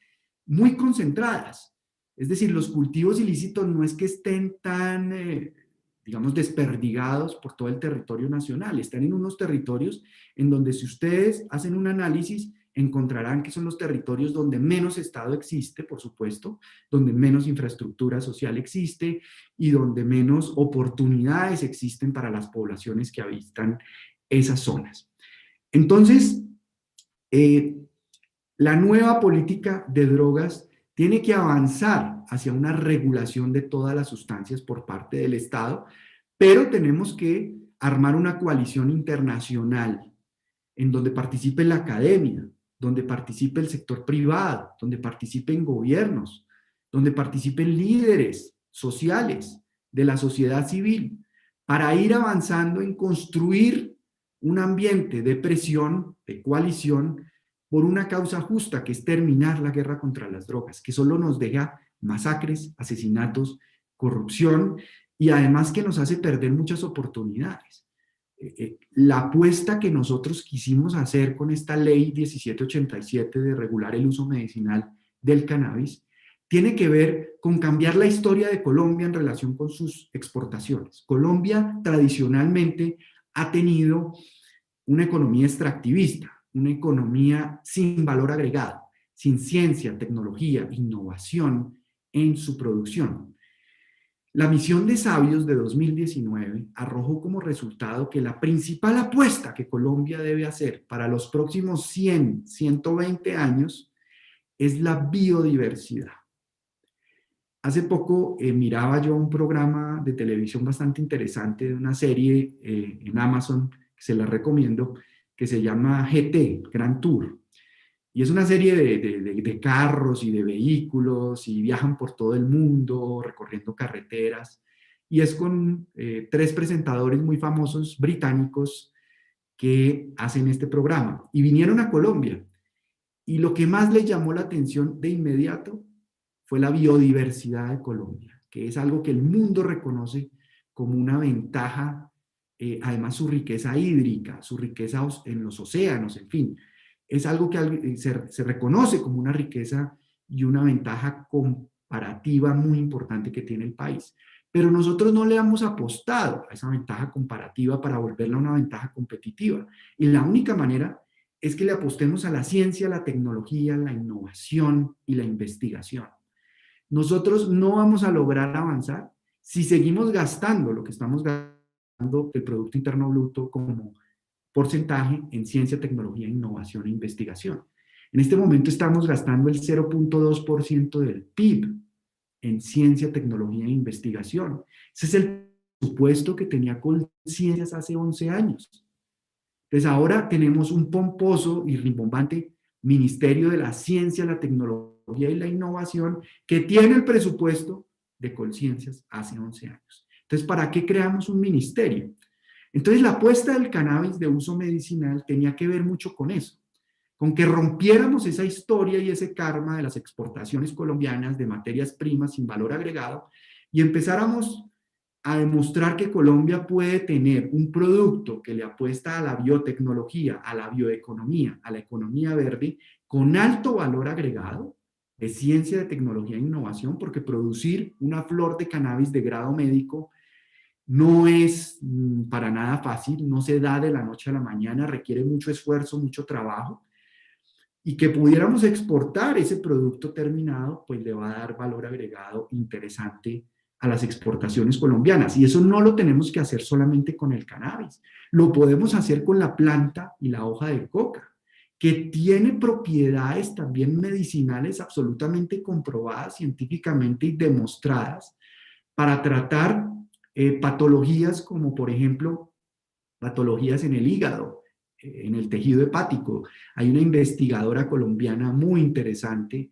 muy concentradas. Es decir, los cultivos ilícitos no es que estén tan, digamos, desperdigados por todo el territorio nacional, están en unos territorios en donde si ustedes hacen un análisis, encontrarán que son los territorios donde menos Estado existe, por supuesto, donde menos infraestructura social existe y donde menos oportunidades existen para las poblaciones que habitan esas zonas. Entonces, la nueva política de drogas tiene que avanzar hacia una regulación de todas las sustancias por parte del Estado, pero tenemos que armar una coalición internacional en donde participe la academia, donde participe el sector privado, donde participen gobiernos, donde participen líderes sociales de la sociedad civil, para ir avanzando en construir un ambiente de presión, de coalición, por una causa justa, que es terminar la guerra contra las drogas, que solo nos deja masacres, asesinatos, corrupción, y además que nos hace perder muchas oportunidades. La apuesta que nosotros quisimos hacer con esta ley 1787 de regular el uso medicinal del cannabis tiene que ver con cambiar la historia de Colombia en relación con sus exportaciones. Colombia tradicionalmente ha tenido una economía extractivista, una economía sin valor agregado, sin ciencia, tecnología, innovación en su producción. La misión de Sabios de 2019 arrojó como resultado que la principal apuesta que Colombia debe hacer para los próximos 100, 120 años es la biodiversidad. Hace poco miraba yo un programa de televisión bastante interesante de una serie en Amazon, que se la recomiendo, que se llama GT, Grand Tour. Y es una serie de carros y de vehículos y viajan por todo el mundo recorriendo carreteras. Y es con 3 presentadores muy famosos británicos que hacen este programa. Y vinieron a Colombia. Y lo que más les llamó la atención de inmediato fue la biodiversidad de Colombia, que es algo que el mundo reconoce como una ventaja, además su riqueza hídrica, su riqueza en los océanos, en fin. Es algo que se reconoce como una riqueza y una ventaja comparativa muy importante que tiene el país. Pero nosotros no le hemos apostado a esa ventaja comparativa para volverla una ventaja competitiva. Y la única manera es que le apostemos a la ciencia, la tecnología, la innovación y la investigación. Nosotros no vamos a lograr avanzar si seguimos gastando lo que estamos gastando del Producto Interno Bruto como porcentaje en ciencia, tecnología, innovación e investigación. En este momento estamos gastando el 0.2% del PIB en ciencia, tecnología e investigación. Ese es el presupuesto que tenía Colciencias hace 11 años. Entonces ahora tenemos un pomposo y rimbombante Ministerio de la Ciencia, la Tecnología y la Innovación que tiene el presupuesto de Colciencias hace 11 años. Entonces, ¿para qué creamos un ministerio? Entonces, la apuesta del cannabis de uso medicinal tenía que ver mucho con eso, con que rompiéramos esa historia y ese karma de las exportaciones colombianas de materias primas sin valor agregado y empezáramos a demostrar que Colombia puede tener un producto que le apuesta a la biotecnología, a la bioeconomía, a la economía verde, con alto valor agregado de ciencia, de tecnología e innovación, porque producir una flor de cannabis de grado médico no es para nada fácil, no se da de la noche a la mañana, requiere mucho esfuerzo, mucho trabajo, y que pudiéramos exportar ese producto terminado, pues le va a dar valor agregado interesante a las exportaciones colombianas. Y eso no lo tenemos que hacer solamente con el cannabis, lo podemos hacer con la planta y la hoja de coca. que tiene propiedades también medicinales absolutamente comprobadas científicamente y demostradas para tratar patologías como, por ejemplo, patologías en el hígado, en el tejido hepático. Hay una investigadora colombiana muy interesante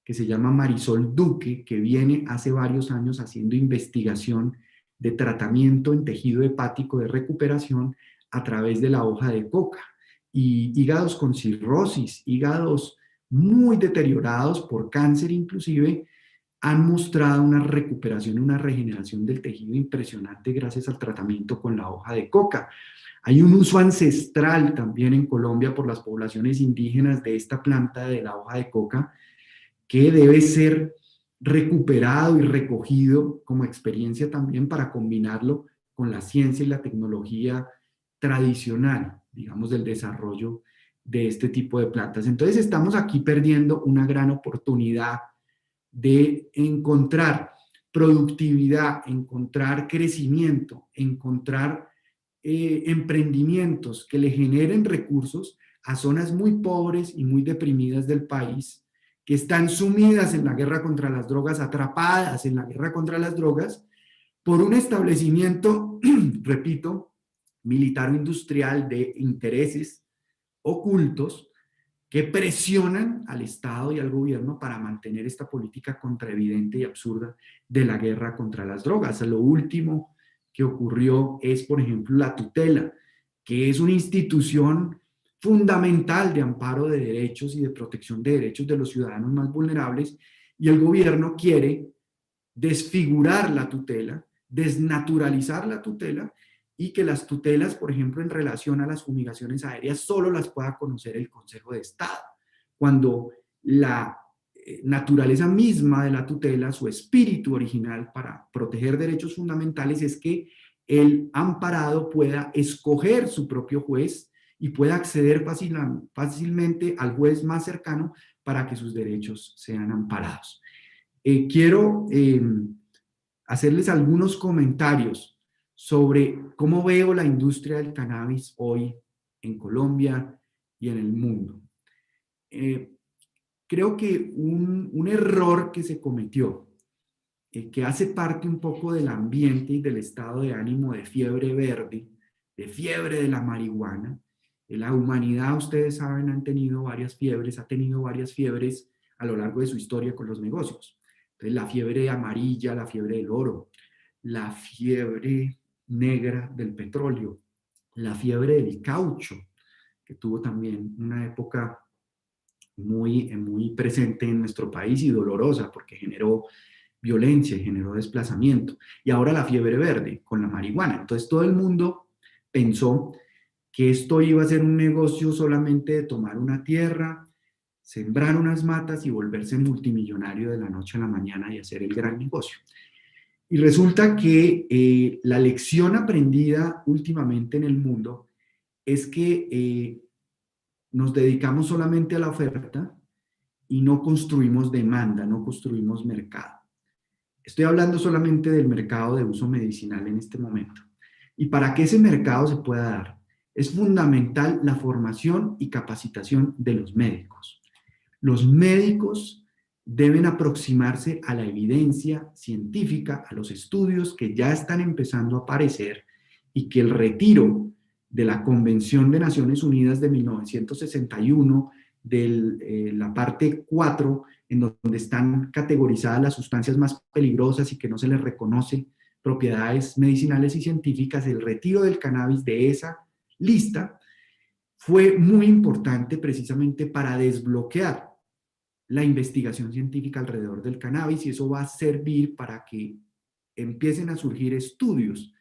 que se llama Marisol Duque, que viene hace varios años haciendo investigación de tratamiento en tejido hepático de recuperación a través de la hoja de coca. Y hígados con cirrosis, hígados muy deteriorados por cáncer inclusive, han mostrado una recuperación, una regeneración del tejido impresionante gracias al tratamiento con la hoja de coca. Hay un uso ancestral también en Colombia por las poblaciones indígenas de esta planta de la hoja de coca que debe ser recuperado y recogido como experiencia también para combinarlo con la ciencia y la tecnología tradicional, digamos, del desarrollo de este tipo de plantas. Entonces estamos aquí perdiendo una gran oportunidad de encontrar productividad, encontrar crecimiento, encontrar emprendimientos que le generen recursos a zonas muy pobres y muy deprimidas del país, que están sumidas en la guerra contra las drogas, atrapadas en la guerra contra las drogas, por un establecimiento, repito, militar o industrial de intereses ocultos que presionan al Estado y al gobierno para mantener esta política contraevidente y absurda de la guerra contra las drogas. Lo último que ocurrió es, por ejemplo, la tutela, que es una institución fundamental de amparo de derechos y de protección de derechos de los ciudadanos más vulnerables, y el gobierno quiere desfigurar la tutela, desnaturalizar la tutela, y que las tutelas, por ejemplo, en relación a las fumigaciones aéreas, solo las pueda conocer el Consejo de Estado, cuando la naturaleza misma de la tutela, su espíritu original para proteger derechos fundamentales es que el amparado pueda escoger su propio juez y pueda acceder fácilmente al juez más cercano para que sus derechos sean amparados. Quiero hacerles algunos comentarios sobre cómo veo la industria del cannabis hoy en Colombia y en el mundo. Creo que un error que se cometió, que hace parte un poco del ambiente y del estado de ánimo de fiebre verde, de fiebre de la marihuana. La humanidad, ustedes saben, ha tenido varias fiebres a lo largo de su historia con los negocios. Entonces, la fiebre amarilla, la fiebre del oro, la fiebre negra del petróleo, la fiebre del caucho, que tuvo también una época muy presente en nuestro país y dolorosa porque generó violencia y generó desplazamiento. Y ahora la fiebre verde con la marihuana. Entonces todo el mundo pensó que esto iba a ser un negocio solamente de tomar una tierra, sembrar unas matas y volverse multimillonario de la noche a la mañana y hacer el gran negocio. Y resulta que la lección aprendida últimamente en el mundo es que nos dedicamos solamente a la oferta y no construimos demanda, no construimos mercado. Estoy hablando solamente del mercado de uso medicinal en este momento. Y para que ese mercado se pueda dar, es fundamental la formación y capacitación de los médicos. Los médicos deben aproximarse a la evidencia científica, a los estudios que ya están empezando a aparecer y que el retiro de la Convención de Naciones Unidas de 1961, de la parte 4, en donde están categorizadas las sustancias más peligrosas y que no se les reconoce propiedades medicinales y científicas, el retiro del cannabis de esa lista fue muy importante precisamente para desbloquear la investigación científica alrededor del cannabis, y eso va a servir para que empiecen a surgir estudios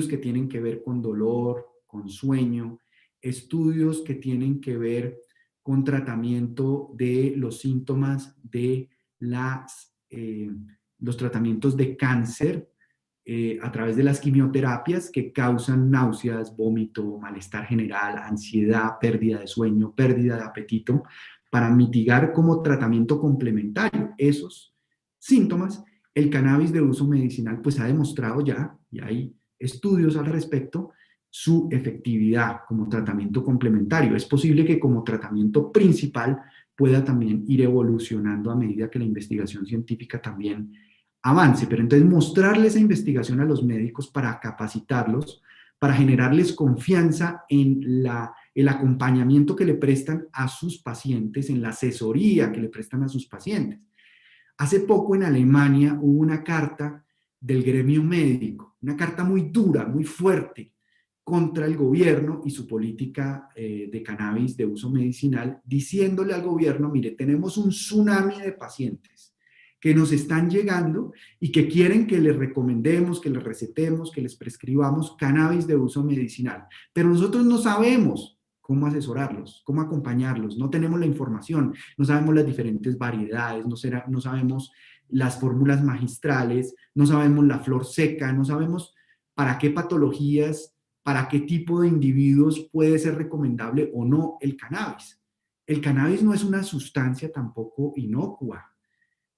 que tienen que ver con dolor, con sueño, estudios que tienen que ver con tratamiento de los síntomas de los tratamientos de cáncer a través de las quimioterapias que causan náuseas, vómito, malestar general, ansiedad, pérdida de sueño, pérdida de apetito, para mitigar como tratamiento complementario esos síntomas. El cannabis de uso medicinal pues ha demostrado ya, y hay estudios al respecto, su efectividad como tratamiento complementario. Es posible que como tratamiento principal pueda también ir evolucionando a medida que la investigación científica también avance. Pero entonces mostrarle esa investigación a los médicos para capacitarlos, para generarles confianza en el acompañamiento que le prestan a sus pacientes, en la asesoría que le prestan a sus pacientes. Hace poco en Alemania hubo una carta del gremio médico, una carta muy dura, muy fuerte, contra el gobierno y su política de cannabis de uso medicinal, diciéndole al gobierno, mire, tenemos un tsunami de pacientes que nos están llegando y que quieren que les recomendemos, que les recetemos, que les prescribamos cannabis de uso medicinal. Pero nosotros no sabemos cómo asesorarlos, cómo acompañarlos, no tenemos la información, no sabemos las diferentes variedades, no sabemos las fórmulas magistrales, no sabemos la flor seca, no sabemos para qué patologías, para qué tipo de individuos puede ser recomendable o no el cannabis. El cannabis no es una sustancia tampoco inocua,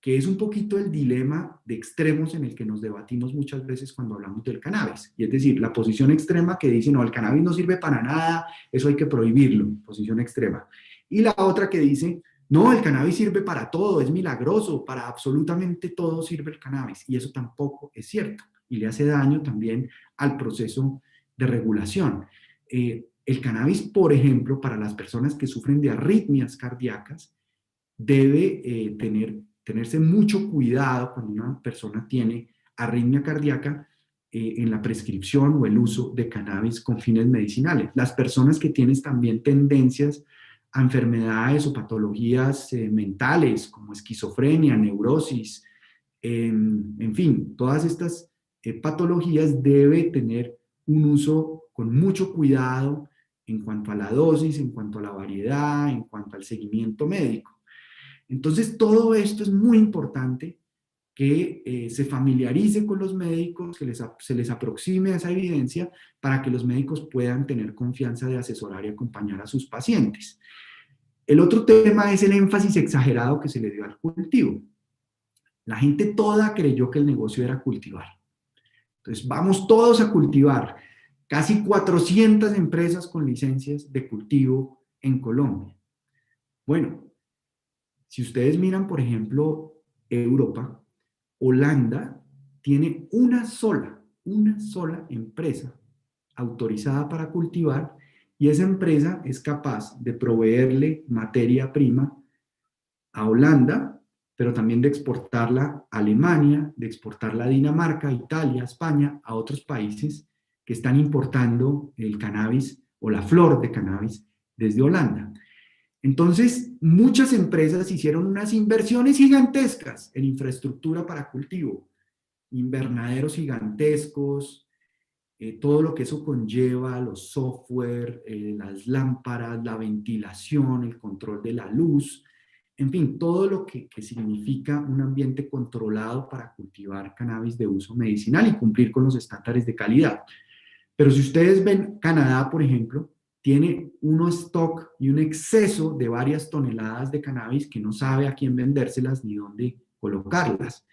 que es un poquito el dilema de extremos en el que nos debatimos muchas veces cuando hablamos del cannabis. Y es decir, la posición extrema que dice, no, el cannabis no sirve para nada, eso hay que prohibirlo, posición extrema. Y la otra que dice, no, el cannabis sirve para todo, es milagroso, para absolutamente todo sirve el cannabis. Y eso tampoco es cierto. Y le hace daño también al proceso de regulación. El cannabis, por ejemplo, para las personas que sufren de arritmias cardíacas, debe tenerse mucho cuidado cuando una persona tiene arritmia cardíaca en la prescripción o el uso de cannabis con fines medicinales. Las personas que tienen también tendencias a enfermedades o patologías mentales como esquizofrenia, neurosis, en fin, todas estas patologías debe tener un uso con mucho cuidado en cuanto a la dosis, en cuanto a la variedad, en cuanto al seguimiento médico. Entonces, todo esto es muy importante que se familiarice con los médicos, que se les aproxime a esa evidencia para que los médicos puedan tener confianza de asesorar y acompañar a sus pacientes. El otro tema es el énfasis exagerado que se le dio al cultivo. La gente toda creyó que el negocio era cultivar. Entonces, vamos todos a cultivar. Casi 400 empresas con licencias de cultivo en Colombia. Bueno, si ustedes miran, por ejemplo, Europa, Holanda tiene una sola empresa autorizada para cultivar y esa empresa es capaz de proveerle materia prima a Holanda, pero también de exportarla a Alemania, de exportarla a Dinamarca, Italia, España, a otros países que están importando el cannabis o la flor de cannabis desde Holanda. Entonces, muchas empresas hicieron unas inversiones gigantescas en infraestructura para cultivo, invernaderos gigantescos, todo lo que eso conlleva, los software, las lámparas, la ventilación, el control de la luz, en fin, todo lo que significa un ambiente controlado para cultivar cannabis de uso medicinal y cumplir con los estándares de calidad. Pero si ustedes ven, Canadá, por ejemplo, tiene un stock y un exceso de varias toneladas de cannabis que no sabe a quién vendérselas ni dónde colocarlas.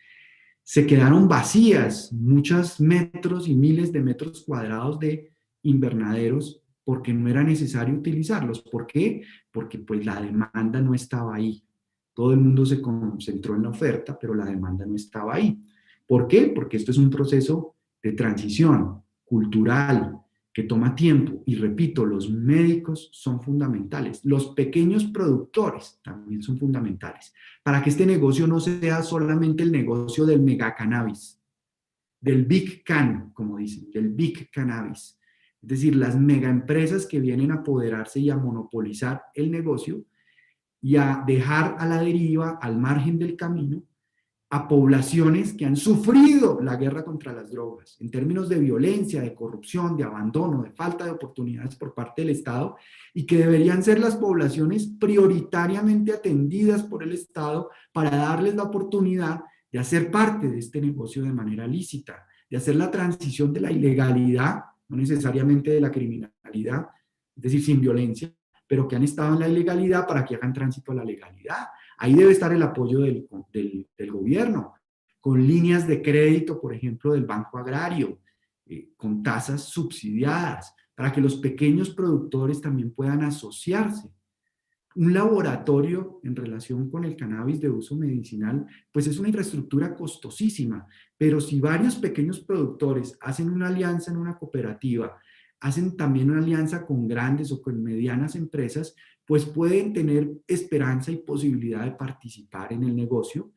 Se quedaron vacías muchos metros y miles de metros cuadrados de invernaderos porque no era necesario utilizarlos. ¿Por qué? Porque pues la demanda no estaba ahí. Todo el mundo se concentró en la oferta, pero la demanda no estaba ahí. ¿Por qué? Porque esto es un proceso de transición cultural que toma tiempo. Y repito, los médicos son fundamentales. Los pequeños productores también son fundamentales para que este negocio no sea solamente el negocio del mega cannabis, del big can, como dicen, del big cannabis. Es decir, las mega empresas que vienen a apoderarse y a monopolizar el negocio y a dejar a la deriva, al margen del camino, a poblaciones que han sufrido la guerra contra las drogas, en términos de violencia, de corrupción, de abandono, de falta de oportunidades por parte del Estado, y que deberían ser las poblaciones prioritariamente atendidas por el Estado para darles la oportunidad de hacer parte de este negocio de manera lícita, de hacer la transición de la ilegalidad, no necesariamente de la criminalidad, es decir, sin violencia, pero que han estado en la ilegalidad para que hagan tránsito a la legalidad. Ahí debe estar el apoyo del gobierno, con líneas de crédito, por ejemplo, del Banco Agrario, con tasas subsidiadas, para que los pequeños productores también puedan asociarse. Un laboratorio en relación con el cannabis de uso medicinal, pues es una infraestructura costosísima, pero si varios pequeños productores hacen una alianza en una cooperativa, hacen también una alianza con grandes o con medianas empresas, pues pueden tener esperanza y posibilidad de participar en el negocio,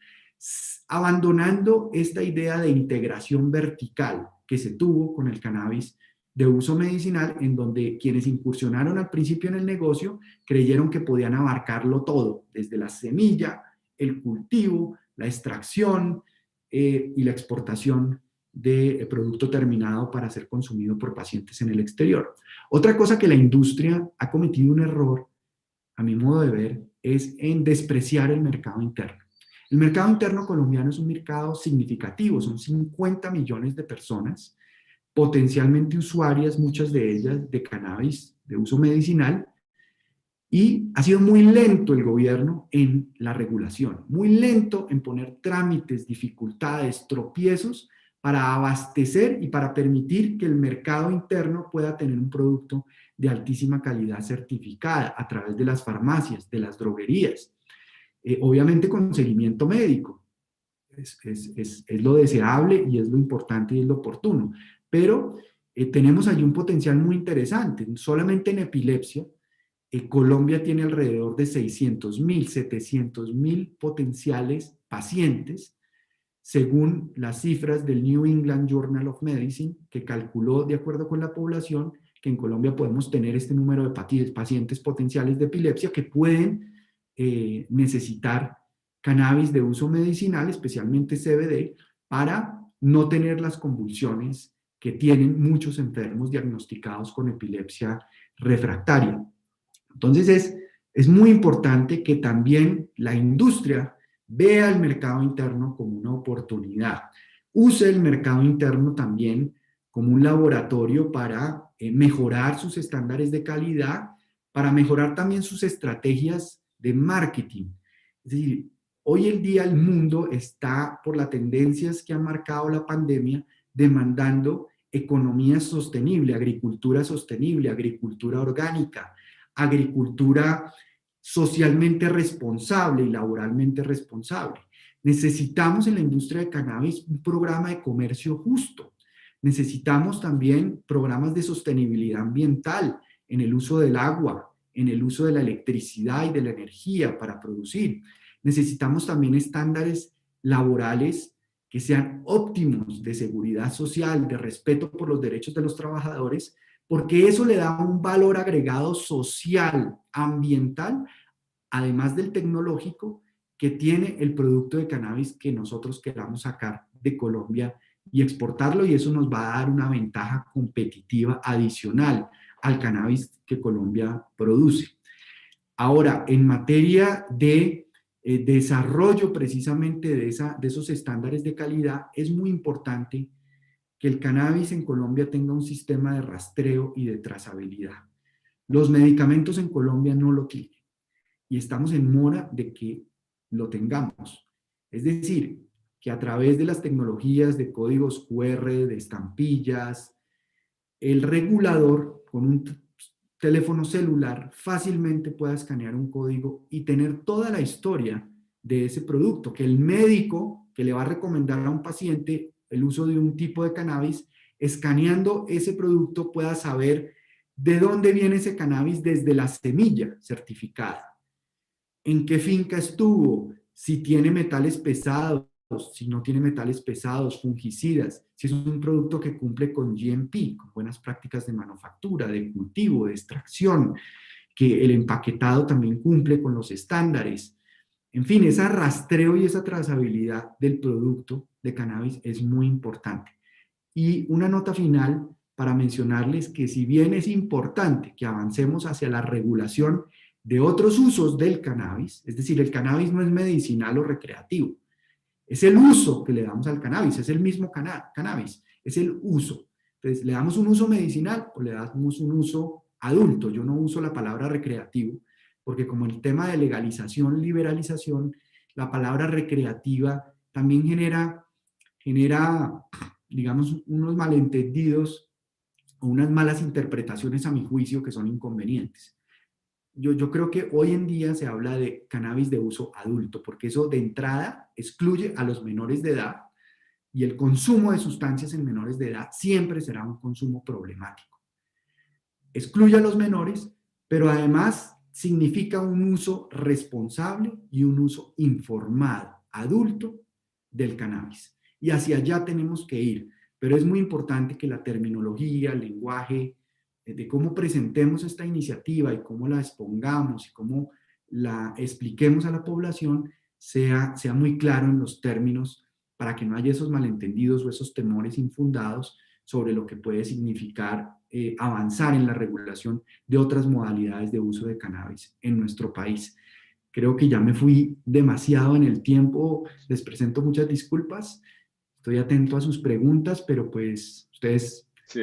abandonando esta idea de integración vertical que se tuvo con el cannabis de uso medicinal, en donde quienes incursionaron al principio en el negocio creyeron que podían abarcarlo todo, desde la semilla, el cultivo, la extracción y la exportación de producto terminado para ser consumido por pacientes en el exterior. Otra cosa que la industria ha cometido un error, a mi modo de ver, es en despreciar el mercado interno. El mercado interno colombiano es un mercado significativo, son 50 millones de personas, potencialmente usuarias, muchas de ellas de cannabis de uso medicinal, y ha sido muy lento el gobierno en la regulación, muy lento en poner trámites, dificultades, tropiezos para abastecer y para permitir que el mercado interno pueda tener un producto de altísima calidad certificada a través de las farmacias, de las droguerías, obviamente con seguimiento médico. Es lo deseable y es lo importante y es lo oportuno. Pero tenemos allí un potencial muy interesante. Solamente en epilepsia, Colombia tiene alrededor de 600.000, 700.000 potenciales pacientes, según las cifras del New England Journal of Medicine, que calculó, de acuerdo con la población, que en Colombia podemos tener este número de pacientes potenciales de epilepsia que pueden necesitar cannabis de uso medicinal, especialmente CBD, para no tener las convulsiones que tienen muchos enfermos diagnosticados con epilepsia refractaria. Entonces es muy importante que también la industria vea el mercado interno como una oportunidad. Use el mercado interno también como un laboratorio para mejorar sus estándares de calidad, para mejorar también sus estrategias de marketing. Es decir, hoy en día el mundo está, por las tendencias que ha marcado la pandemia, demandando economía sostenible, agricultura orgánica, agricultura socialmente responsable y laboralmente responsable. Necesitamos en la industria de cannabis un programa de comercio justo. Necesitamos también programas de sostenibilidad ambiental en el uso del agua, en el uso de la electricidad y de la energía para producir. Necesitamos también estándares laborales que sean óptimos de seguridad social, de respeto por los derechos de los trabajadores, porque eso le da un valor agregado social, ambiental, además del tecnológico, que tiene el producto de cannabis que nosotros queramos sacar de Colombia y exportarlo, y eso nos va a dar una ventaja competitiva adicional al cannabis que Colombia produce. Ahora, en materia de desarrollo precisamente de esos estándares de calidad, es muy importante que el cannabis en Colombia tenga un sistema de rastreo y de trazabilidad. Los medicamentos en Colombia no lo tienen y estamos en mora de que lo tengamos. Es decir, que a través de las tecnologías de códigos QR, de estampillas, el regulador con un teléfono celular fácilmente pueda escanear un código y tener toda la historia de ese producto, que el médico que le va a recomendar a un paciente el uso de un tipo de cannabis, escaneando ese producto pueda saber de dónde viene ese cannabis desde la semilla certificada, en qué finca estuvo, si tiene metales pesados, si no tiene metales pesados, fungicidas, si es un producto que cumple con GMP, con buenas prácticas de manufactura, de cultivo, de extracción, que el empaquetado también cumple con los estándares. En fin, ese rastreo y esa trazabilidad del producto de cannabis es muy importante. Y una nota final para mencionarles que si bien es importante que avancemos hacia la regulación de otros usos del cannabis, es decir, el cannabis no es medicinal o recreativo, es el uso que le damos al cannabis, es el mismo cannabis, es el uso. Entonces, ¿le damos un uso medicinal o le damos un uso adulto? Yo no uso la palabra recreativo, porque como el tema de legalización, liberalización, la palabra recreativa también genera, digamos, unos malentendidos o unas malas interpretaciones a mi juicio que son inconvenientes. Yo creo que hoy en día se habla de cannabis de uso adulto, porque eso de entrada excluye a los menores de edad, y el consumo de sustancias en menores de edad siempre será un consumo problemático. Excluye a los menores, pero además significa un uso responsable y un uso informado, adulto, del cannabis. Y hacia allá tenemos que ir, pero es muy importante que la terminología, el lenguaje, de cómo presentemos esta iniciativa y cómo la expongamos y cómo la expliquemos a la población sea muy claro en los términos, para que no haya esos malentendidos o esos temores infundados sobre lo que puede significar avanzar en la regulación de otras modalidades de uso de cannabis en nuestro país. Creo que ya me fui demasiado en el tiempo, les presento muchas disculpas, estoy atento a sus preguntas, pero pues ustedes Sí.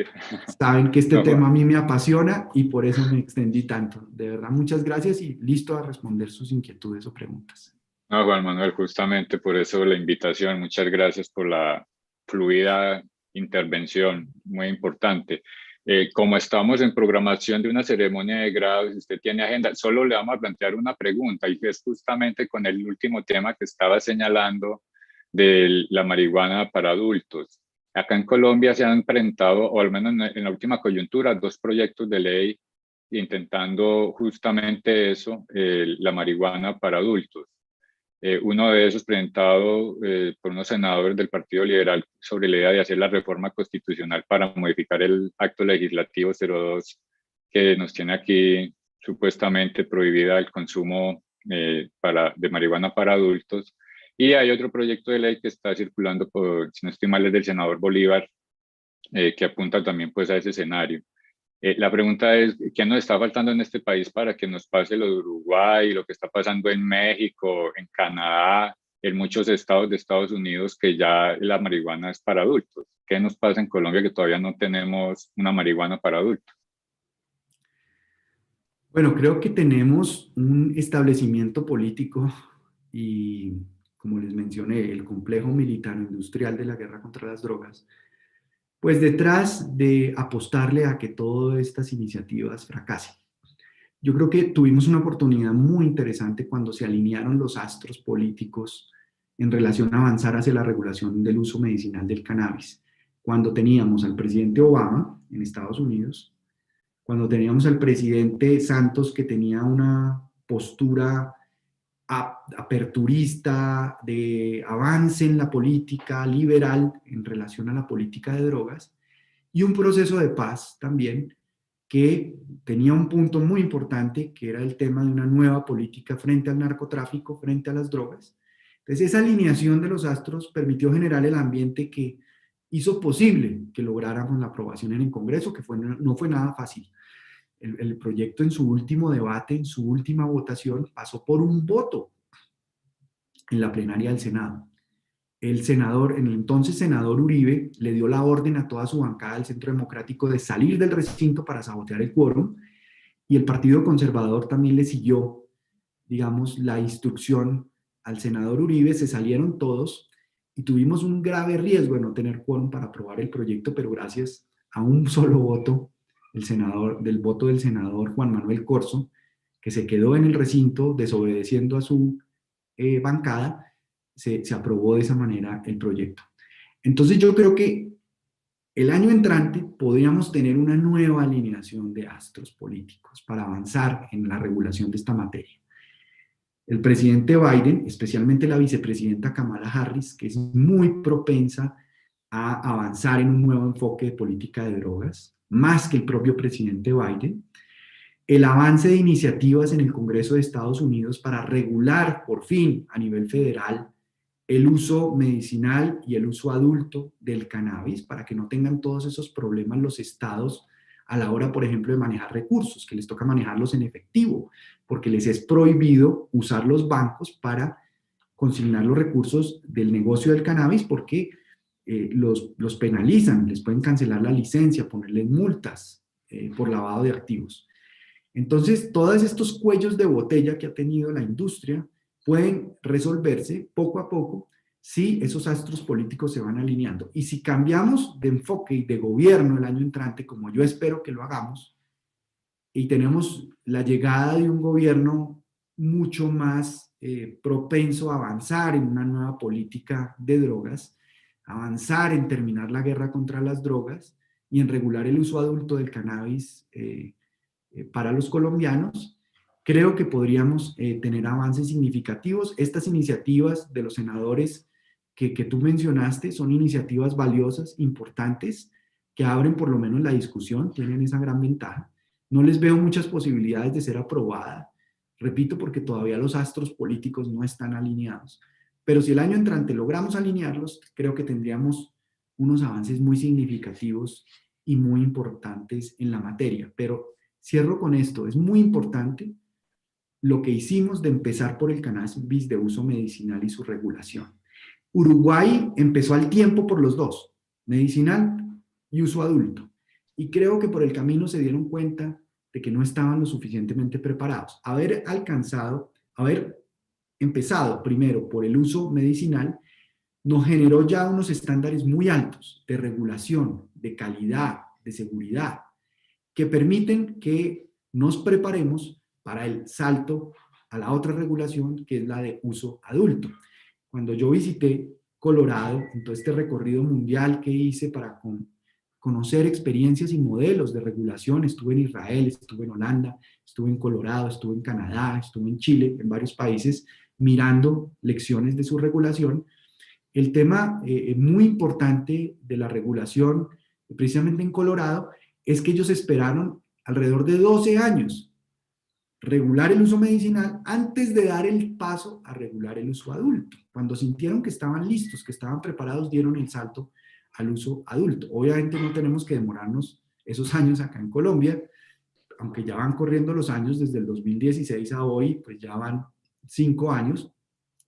saben que este No, tema a mí me apasiona y por eso me extendí tanto. De verdad, muchas gracias y listo a responder sus inquietudes o preguntas. no, Juan Manuel, justamente por eso la invitación. Muchas gracias por la fluida intervención, muy importante. Como estamos en programación de una ceremonia de grado, si usted tiene agenda, solo le vamos a plantear una pregunta, y es justamente con el último tema que estaba señalando de la marihuana para adultos. Acá en Colombia se han presentado, o al menos en la última coyuntura, 2 proyectos de ley intentando justamente eso, la marihuana para adultos. Uno de esos presentado por unos senadores del Partido Liberal sobre la idea de hacer la reforma constitucional para modificar el acto legislativo 02 que nos tiene aquí supuestamente prohibida el consumo de marihuana para adultos. Y hay otro proyecto de ley que está circulando por, si no estoy mal, es del senador Bolívar, que apunta también pues a ese escenario. La pregunta es, ¿qué nos está faltando en este país para que nos pase lo de Uruguay, lo que está pasando en México, en Canadá, en muchos estados de Estados Unidos, que ya la marihuana es para adultos? ¿Qué nos pasa en Colombia que todavía no tenemos una marihuana para adultos? Bueno, creo que tenemos un establecimiento político y, como les mencioné, el complejo militar-industrial de la guerra contra las drogas, pues detrás de apostarle a que todas estas iniciativas fracasen. Yo creo que tuvimos una oportunidad muy interesante cuando se alinearon los astros políticos en relación a avanzar hacia la regulación del uso medicinal del cannabis. Cuando teníamos al presidente Obama en Estados Unidos, cuando teníamos al presidente Santos, que tenía una postura aperturista, de avance en la política liberal en relación a la política de drogas, y un proceso de paz también que tenía un punto muy importante, que era el tema de una nueva política frente al narcotráfico, frente a las drogas. Entonces, esa alineación de los astros permitió generar el ambiente que hizo posible que lográramos la aprobación en el Congreso, que no fue nada fácil. El proyecto en su último debate, en su última votación, pasó por un voto en la plenaria del Senado. El entonces senador Uribe, le dio la orden a toda su bancada del Centro Democrático de salir del recinto para sabotear el quórum, y el Partido Conservador también le siguió, digamos, la instrucción al senador Uribe. Se salieron todos y tuvimos un grave riesgo de no tener quórum para aprobar el proyecto, pero gracias a un solo voto, del voto del senador Juan Manuel Corzo, que se quedó en el recinto desobedeciendo a su bancada, se aprobó de esa manera el proyecto. Entonces yo creo que el año entrante podríamos tener una nueva alineación de astros políticos para avanzar en la regulación de esta materia. El presidente Biden, especialmente la vicepresidenta Kamala Harris, que es muy propensa a avanzar en un nuevo enfoque de política de drogas, más que el propio presidente Biden. El avance de iniciativas en el Congreso de Estados Unidos para regular por fin a nivel federal el uso medicinal y el uso adulto del cannabis, para que no tengan todos esos problemas los estados a la hora, por ejemplo, de manejar recursos, que les toca manejarlos en efectivo, porque les es prohibido usar los bancos para consignar los recursos del negocio del cannabis, porque los penalizan, les pueden cancelar la licencia, ponerles multas por lavado de activos. Entonces, todos estos cuellos de botella que ha tenido la industria pueden resolverse poco a poco sí, esos astros políticos se van alineando. Y si cambiamos de enfoque y de gobierno el año entrante, como yo espero que lo hagamos, y tenemos la llegada de un gobierno mucho más propenso a avanzar en una nueva política de drogas, avanzar en terminar la guerra contra las drogas y en regular el uso adulto del cannabis para los colombianos, creo que podríamos tener avances significativos. Estas iniciativas de los senadores que tú mencionaste son iniciativas valiosas, importantes, que abren por lo menos la discusión, tienen esa gran ventaja. No les veo muchas posibilidades de ser aprobada, repito, porque todavía los astros políticos no están alineados. Pero si el año entrante logramos alinearlos, creo que tendríamos unos avances muy significativos y muy importantes en la materia. Pero cierro con esto, es muy importante lo que hicimos de empezar por el cannabis de uso medicinal y su regulación. Uruguay empezó al tiempo por los dos, medicinal y uso adulto. Y creo que por el camino se dieron cuenta de que no estaban lo suficientemente preparados. Haber empezado primero por el uso medicinal nos generó ya unos estándares muy altos de regulación, de calidad, de seguridad, que permiten que nos preparemos para el salto a la otra regulación, que es la de uso adulto. Cuando yo visité Colorado, en todo este recorrido mundial que hice para conocer experiencias y modelos de regulación, estuve en Israel, estuve en Holanda, estuve en Colorado, estuve en Canadá, estuve en Chile, en varios países, mirando lecciones de su regulación. El tema muy importante de la regulación, precisamente en Colorado, es que ellos esperaron alrededor de 12 años regular el uso medicinal antes de dar el paso a regular el uso adulto. Cuando sintieron que estaban listos, que estaban preparados, dieron el salto al uso adulto. Obviamente no tenemos que demorarnos esos años acá en Colombia, aunque ya van corriendo los años desde el 2016 a hoy, pues ya van 5 años,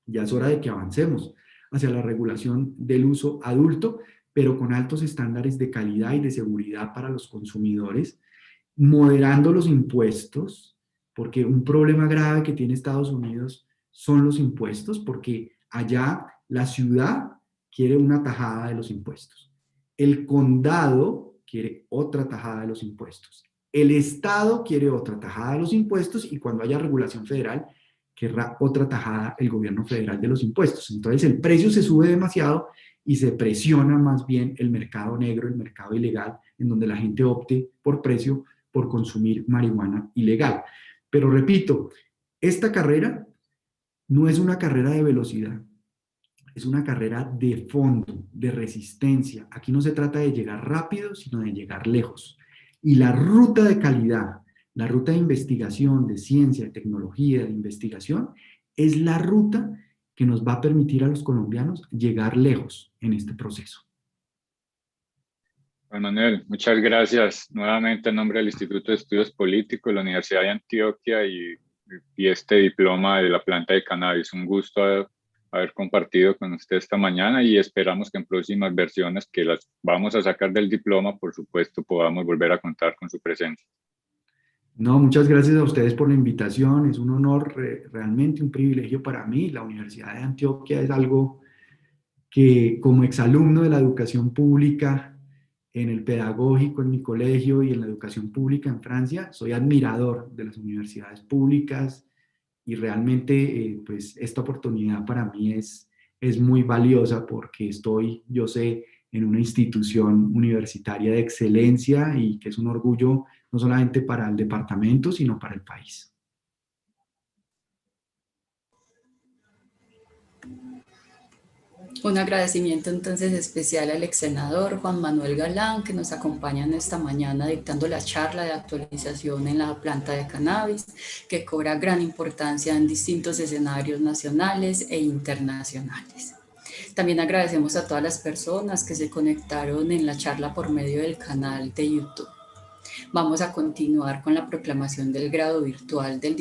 ya es hora de que avancemos hacia la regulación del uso adulto, pero con altos estándares de calidad y de seguridad para los consumidores, moderando los impuestos, porque un problema grave que tiene Estados Unidos son los impuestos, porque allá la ciudad quiere una tajada de los impuestos, el condado quiere otra tajada de los impuestos, el estado quiere otra tajada de los impuestos y cuando haya regulación federal querrá otra tajada el gobierno federal de los impuestos. Entonces el precio se sube demasiado y se presiona más bien el mercado negro, el mercado ilegal, en donde la gente opte por precio por consumir marihuana ilegal. Pero repito, esta carrera no es una carrera de velocidad, es una carrera de fondo, de resistencia. Aquí no se trata de llegar rápido, sino de llegar lejos. Y la ruta de calidad, la ruta de investigación, de ciencia, de tecnología, de investigación, es la ruta que nos va a permitir a los colombianos llegar lejos en este proceso. Juan Manuel, muchas gracias nuevamente en nombre del Instituto de Estudios Políticos, la Universidad de Antioquia y este diploma de la planta de cannabis. Un gusto haber compartido con usted esta mañana y esperamos que en próximas versiones que las vamos a sacar del diploma, por supuesto, podamos volver a contar con su presencia. No, muchas gracias a ustedes por la invitación. Es un honor, realmente un privilegio para mí. La Universidad de Antioquia es algo que como exalumno de la educación pública, en el pedagógico, en mi colegio y en la educación pública en Francia, soy admirador de las universidades públicas y realmente pues esta oportunidad para mí es muy valiosa porque estoy, yo sé, en una institución universitaria de excelencia y que es un orgullo no solamente para el departamento, sino para el país. Un agradecimiento entonces especial al ex senador Juan Manuel Galán, que nos acompaña en esta mañana dictando la charla de actualización en la planta de cannabis, que cobra gran importancia en distintos escenarios nacionales e internacionales. También agradecemos a todas las personas que se conectaron en la charla por medio del canal de YouTube. Vamos a continuar con la proclamación del grado virtual del